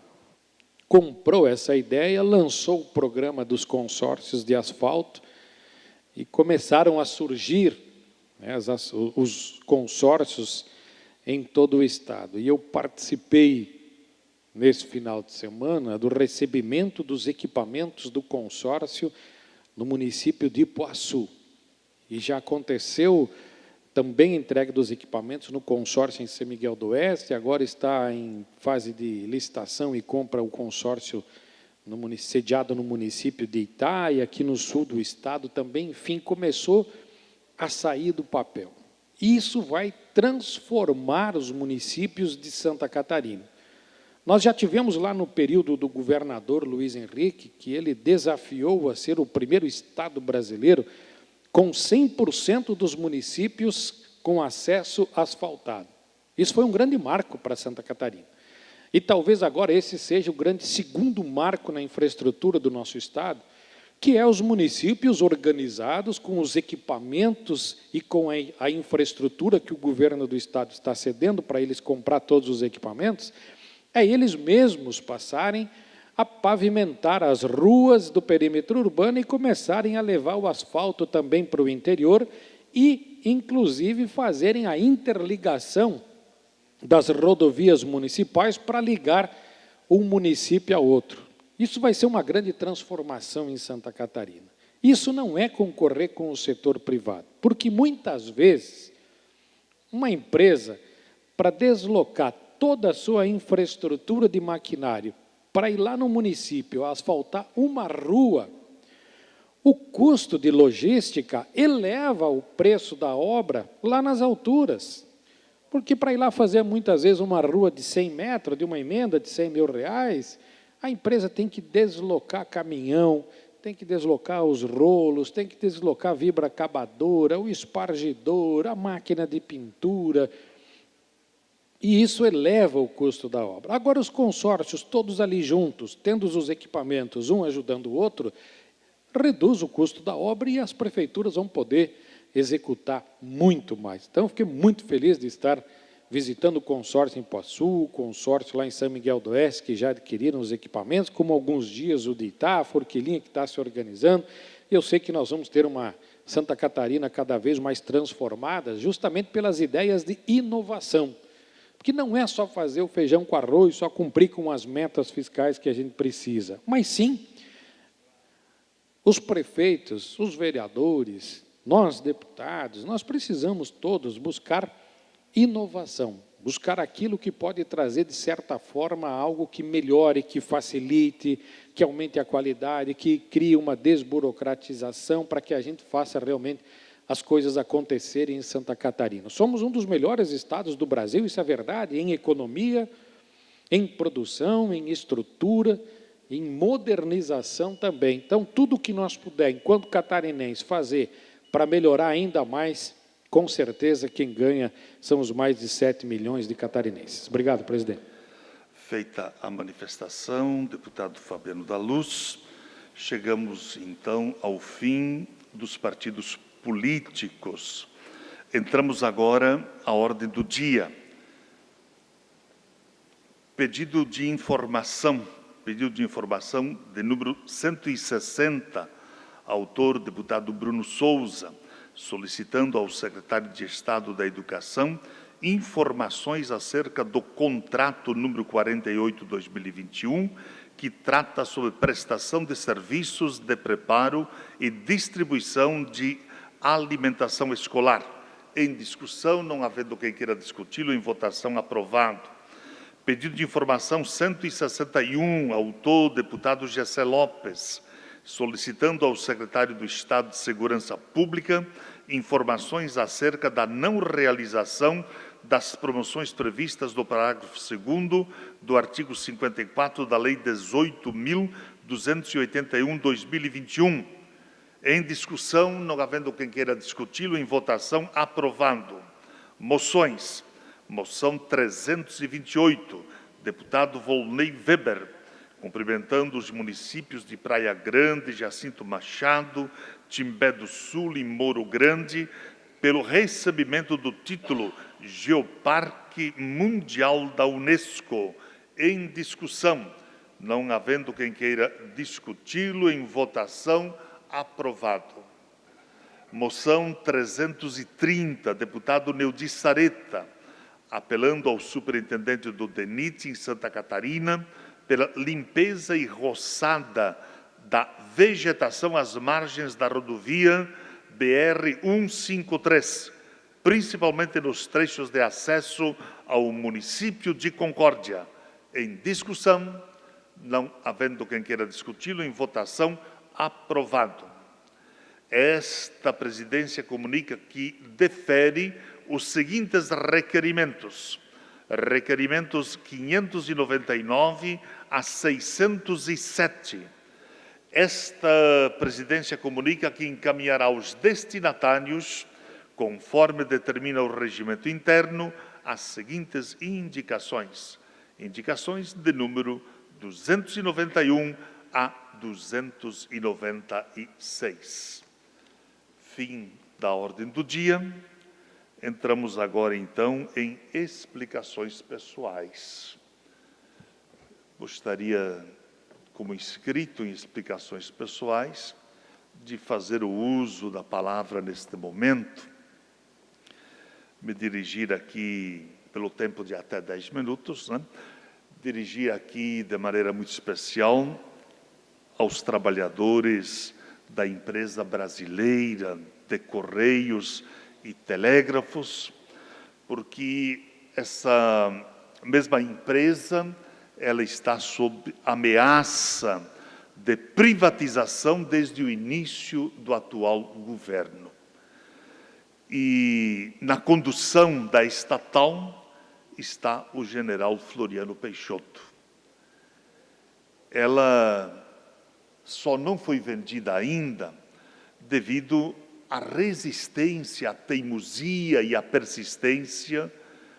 comprou essa ideia, lançou o programa dos consórcios de asfalto e começaram a surgir, né, os consórcios em todo o Estado. E eu participei, nesse final de semana, do recebimento dos equipamentos do consórcio no município de Ipuaçu. E já aconteceu também a entrega dos equipamentos no consórcio em São Miguel do Oeste, agora está em fase de licitação e compra o consórcio sediado no município de Itá, e aqui no sul do estado também, enfim, começou a sair do papel. Isso vai transformar os municípios de Santa Catarina. Nós já tivemos lá no período do governador Luiz Henrique, que ele desafiou a ser o primeiro estado brasileiro com 100% dos municípios com acesso asfaltado. Isso foi um grande marco para Santa Catarina. E talvez agora esse seja o grande segundo marco na infraestrutura do nosso estado, que é os municípios organizados com os equipamentos e com a infraestrutura que o governo do estado está cedendo para eles comprar todos os equipamentos, é eles mesmos passarem a pavimentar as ruas do perímetro urbano e começarem a levar o asfalto também para o interior e, inclusive, fazerem a interligação das rodovias municipais para ligar um município a outro. Isso vai ser uma grande transformação em Santa Catarina. Isso não é concorrer com o setor privado, porque muitas vezes uma empresa, para deslocar toda a sua infraestrutura de maquinário para ir lá no município asfaltar uma rua, o custo de logística eleva o preço da obra lá nas alturas. Porque para ir lá fazer muitas vezes uma rua de 100 metros, de uma emenda de R$100 mil, a empresa tem que deslocar caminhão, tem que deslocar os rolos, tem que deslocar a vibra-acabadora, o espargidor, a máquina de pintura, e isso eleva o custo da obra. Agora, os consórcios, todos ali juntos, tendo os equipamentos, um ajudando o outro, reduz o custo da obra e as prefeituras vão poder executar muito mais. Então, fiquei muito feliz de estar visitando o consórcio em Ipuaçu, o consórcio lá em São Miguel do Oeste, que já adquiriram os equipamentos, como alguns dias o de Itá, a Forquilinha, que está se organizando. Eu sei que nós vamos ter uma Santa Catarina cada vez mais transformada, justamente pelas ideias de inovação. Porque não é só fazer o feijão com arroz, só cumprir com as metas fiscais que a gente precisa, mas sim os prefeitos, os vereadores, nós deputados, nós precisamos todos buscar inovação. buscar aquilo que pode trazer, de certa forma, algo que melhore, que facilite, que aumente a qualidade, que crie uma desburocratização para que a gente faça realmente as coisas acontecerem em Santa Catarina. Somos um dos melhores estados do Brasil, isso é verdade, em economia, em produção, em estrutura, em modernização também. Então, tudo que nós puder, enquanto catarinense, fazer para melhorar ainda mais, com certeza quem ganha são os mais de 7 milhões de catarinenses. Obrigado, presidente. Feita a manifestação, deputado Fabiano da Luz, chegamos então ao fim dos partidos políticos. Entramos agora à ordem do dia. Pedido de informação de número 160, autor deputado Bruno Souza, solicitando ao secretário de Estado da Educação informações acerca do contrato número 48/2021, que trata sobre prestação de serviços de preparo e distribuição de alimentação escolar. Em discussão, não havendo quem queira discuti-lo, em votação, aprovado. Pedido de informação 161, autor deputado Gessé Lopes, solicitando ao secretário do Estado de Segurança Pública informações acerca da não realização das promoções previstas no parágrafo 2º do artigo 54 da Lei 18.281/2021. Em discussão, não havendo quem queira discuti-lo, em votação, aprovado. Moções. Moção 328, deputado Volney Weber, cumprimentando os municípios de Praia Grande, Jacinto Machado, Timbé do Sul e Moro Grande, pelo recebimento do título Geoparque Mundial da Unesco. Em discussão, não havendo quem queira discuti-lo, em votação, aprovado. Moção 330, deputado Neudi Sareta, apelando ao superintendente do DENIT em Santa Catarina pela limpeza e roçada da vegetação às margens da rodovia BR-153, principalmente nos trechos de acesso ao município de Concórdia. Em discussão, não havendo quem queira discuti-lo, em votação, aprovado. Esta presidência comunica que defere os seguintes requerimentos. Requerimentos 599 a 607. Esta presidência comunica que encaminhará aos destinatários, conforme determina o regimento interno, as seguintes indicações. Indicações de número 291 a 296. Fim da ordem do dia. Entramos agora, então, em explicações pessoais. Gostaria, como inscrito em explicações pessoais, de fazer o uso da palavra neste momento, me dirigir aqui, pelo tempo de até 10 minutos, dirigir aqui de maneira muito especial aos trabalhadores da empresa brasileira de Correios e Telégrafos, porque essa mesma empresa, ela está sob ameaça de privatização desde o início do atual governo. E na condução da estatal está o general Floriano Peixoto. Ela só não foi vendida ainda devido à resistência, à teimosia e à persistência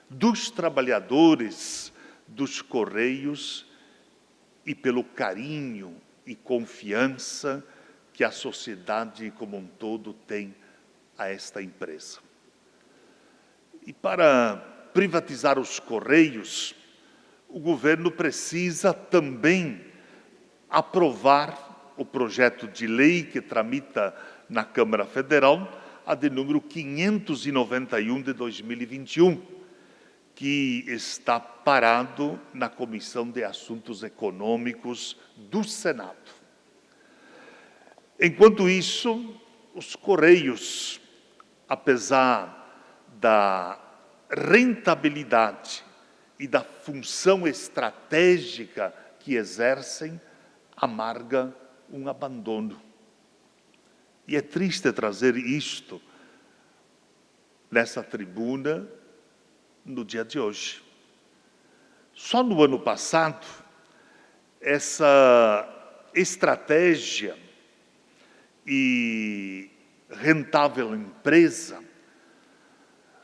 dos trabalhadores dos Correios e pelo carinho e confiança que a sociedade como um todo tem a esta empresa. E para privatizar os Correios, o governo precisa também aprovar o projeto de lei que tramita na Câmara Federal, a de número 591 de 2021, que está parado na Comissão de Assuntos Econômicos do Senado. Enquanto isso, os Correios, apesar da rentabilidade e da função estratégica que exercem, amarga um abandono. E é triste trazer isto nessa tribuna no dia de hoje. Só no ano passado, essa estratégia e rentável empresa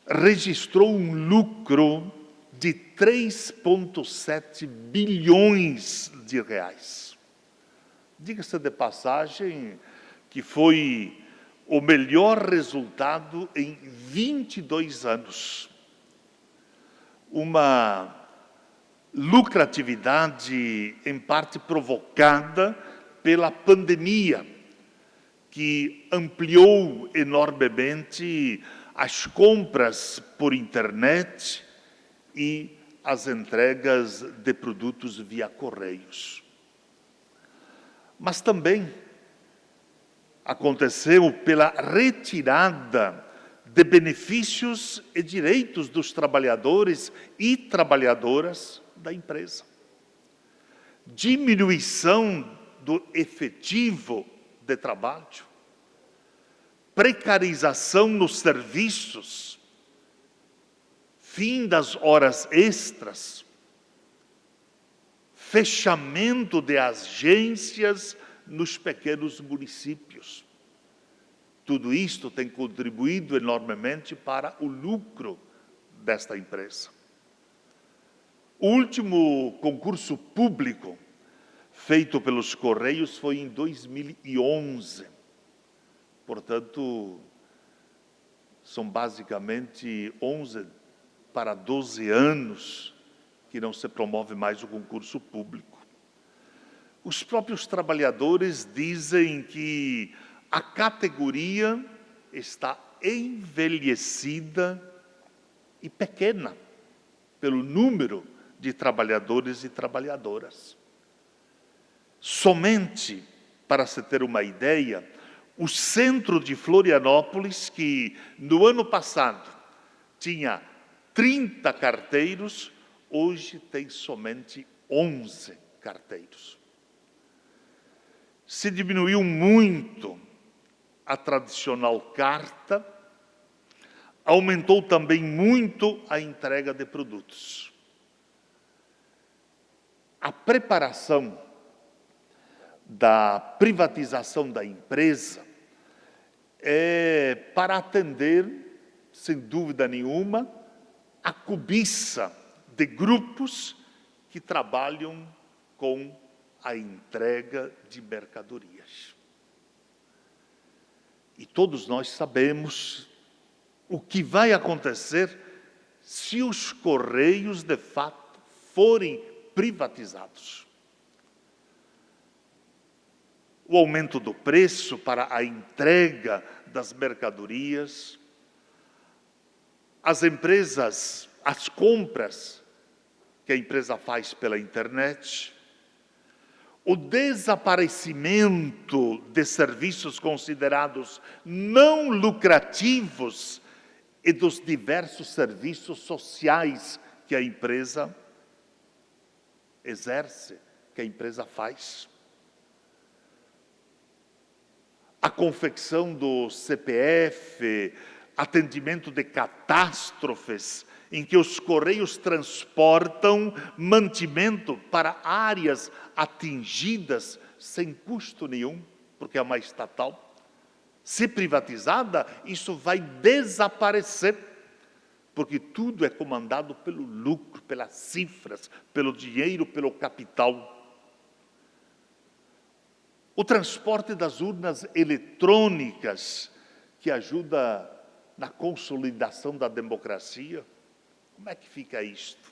registrou um lucro de 3,7 bilhões de reais. Diga-se de passagem que foi o melhor resultado em 22 anos. Uma lucratividade, em parte provocada pela pandemia, que ampliou enormemente as compras por internet e as entregas de produtos via correios. Mas também aconteceu pela retirada de benefícios e direitos dos trabalhadores e trabalhadoras da empresa. Diminuição do efetivo de trabalho, precarização nos serviços, fim das horas extras, fechamento de agências nos pequenos municípios. Tudo isto tem contribuído enormemente para o lucro desta empresa. O último concurso público feito pelos Correios foi em 2011. Portanto, são basicamente 11 para 12 anos que não se promove mais o concurso público. Os próprios trabalhadores dizem que a categoria está envelhecida e pequena pelo número de trabalhadores e trabalhadoras. Somente, para se ter uma ideia, o centro de Florianópolis, que no ano passado tinha 30 carteiros, hoje tem somente 11 carteiros. Se diminuiu muito a tradicional carta, aumentou também muito a entrega de produtos. A preparação da privatização da empresa é para atender, sem dúvida nenhuma, a cobiça de grupos que trabalham com a entrega de mercadorias. E todos nós sabemos o que vai acontecer se os Correios, de fato, forem privatizados. O aumento do preço para a entrega das mercadorias, as empresas, as compras que a empresa faz pela internet, o desaparecimento de serviços considerados não lucrativos e dos diversos serviços sociais que a empresa exerce, que a empresa faz. A confecção do CPF, atendimento de catástrofes, em que os Correios transportam mantimento para áreas atingidas sem custo nenhum, porque é uma estatal. Se privatizada, isso vai desaparecer, porque tudo é comandado pelo lucro, pelas cifras, pelo dinheiro, pelo capital. O transporte das urnas eletrônicas, que ajuda na consolidação da democracia, como é que fica isto?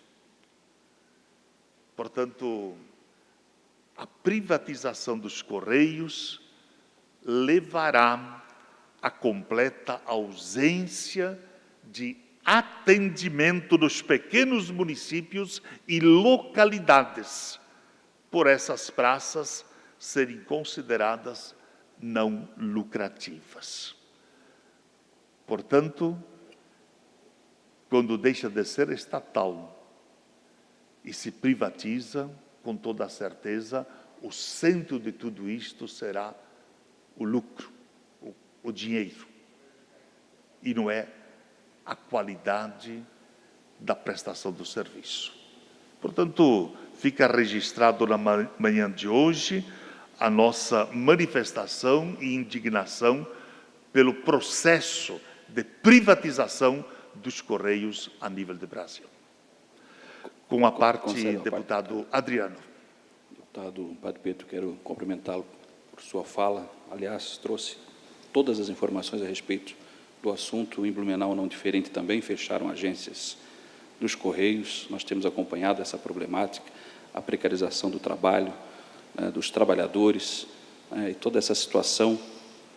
Portanto, a privatização dos Correios levará à completa ausência de atendimento nos pequenos municípios e localidades, por essas praças serem consideradas não lucrativas. Portanto, quando deixa de ser estatal e se privatiza, com toda a certeza, o centro de tudo isto será o lucro, o dinheiro, e não é a qualidade da prestação do serviço. Portanto, fica registrado na manhã de hoje a nossa manifestação e indignação pelo processo de privatização dos Correios a nível de Brasil. Com a parte, deputado Adriano. Deputado Padre Pedro, quero cumprimentá-lo por sua fala. Aliás, trouxe todas as informações a respeito do assunto. Em Blumenau, não diferente também, fecharam agências dos Correios. Nós temos acompanhado essa problemática, a precarização do trabalho, dos trabalhadores, e toda essa situação,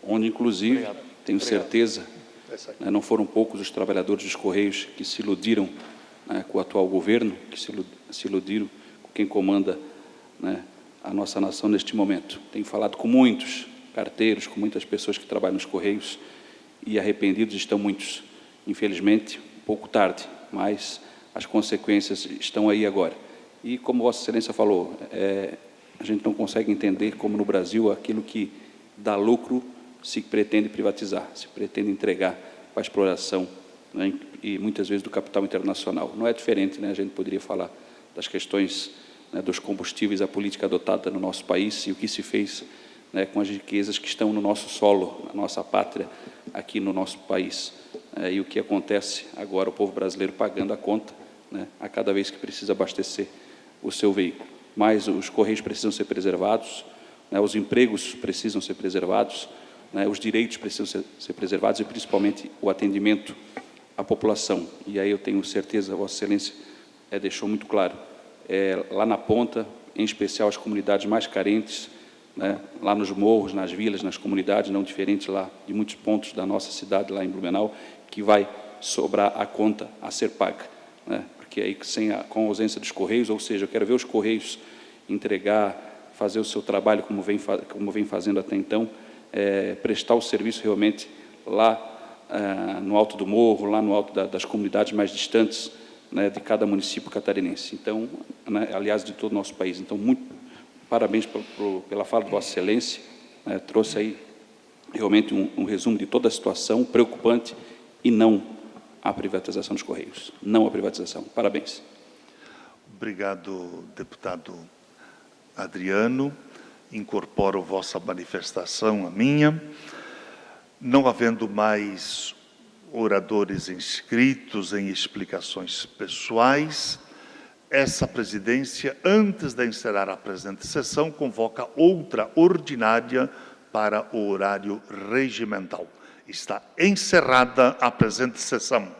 onde, inclusive, tenho certeza, não foram poucos os trabalhadores dos Correios que se iludiram com o atual governo, que se iludiram com quem comanda a nossa nação neste momento. Tenho falado com muitos carteiros, com muitas pessoas que trabalham nos Correios, e arrependidos estão muitos. Infelizmente, um pouco tarde, mas as consequências estão aí agora. E, como Vossa Excelência falou, a gente não consegue entender como no Brasil aquilo que dá lucro se pretende privatizar, se pretende entregar para a exploração, e muitas vezes do capital internacional. Não é diferente, a gente poderia falar das questões dos combustíveis, a política adotada no nosso país e o que se fez com as riquezas que estão no nosso solo, na nossa pátria, aqui no nosso país. E o que acontece agora, o povo brasileiro pagando a conta a cada vez que precisa abastecer o seu veículo. Mas os Correios precisam ser preservados, os empregos precisam ser preservados, os direitos precisam ser preservados e, principalmente, o atendimento à população. E aí eu tenho certeza, Vossa Excelência deixou muito claro, lá na ponta, em especial as comunidades mais carentes, lá nos morros, nas vilas, nas comunidades, não diferentes lá de muitos pontos da nossa cidade, lá em Blumenau, que vai sobrar a conta a ser paga. Porque aí, com a ausência dos Correios, ou seja, eu quero ver os Correios entregar, fazer o seu trabalho como vem fazendo até então, prestar o serviço realmente lá no alto do morro, lá no alto das comunidades mais distantes de cada município catarinense. Então, aliás, de todo o nosso país. Então, muito parabéns pela fala de Vossa Excelência, trouxe aí realmente um resumo de toda a situação preocupante e não a privatização dos Correios. Não a privatização. Parabéns. Obrigado, deputado Adriano. Incorporo vossa manifestação à minha. Não havendo mais oradores inscritos em explicações pessoais, essa presidência, antes de encerrar a presente sessão, convoca outra ordinária para o horário regimental. Está encerrada a presente sessão.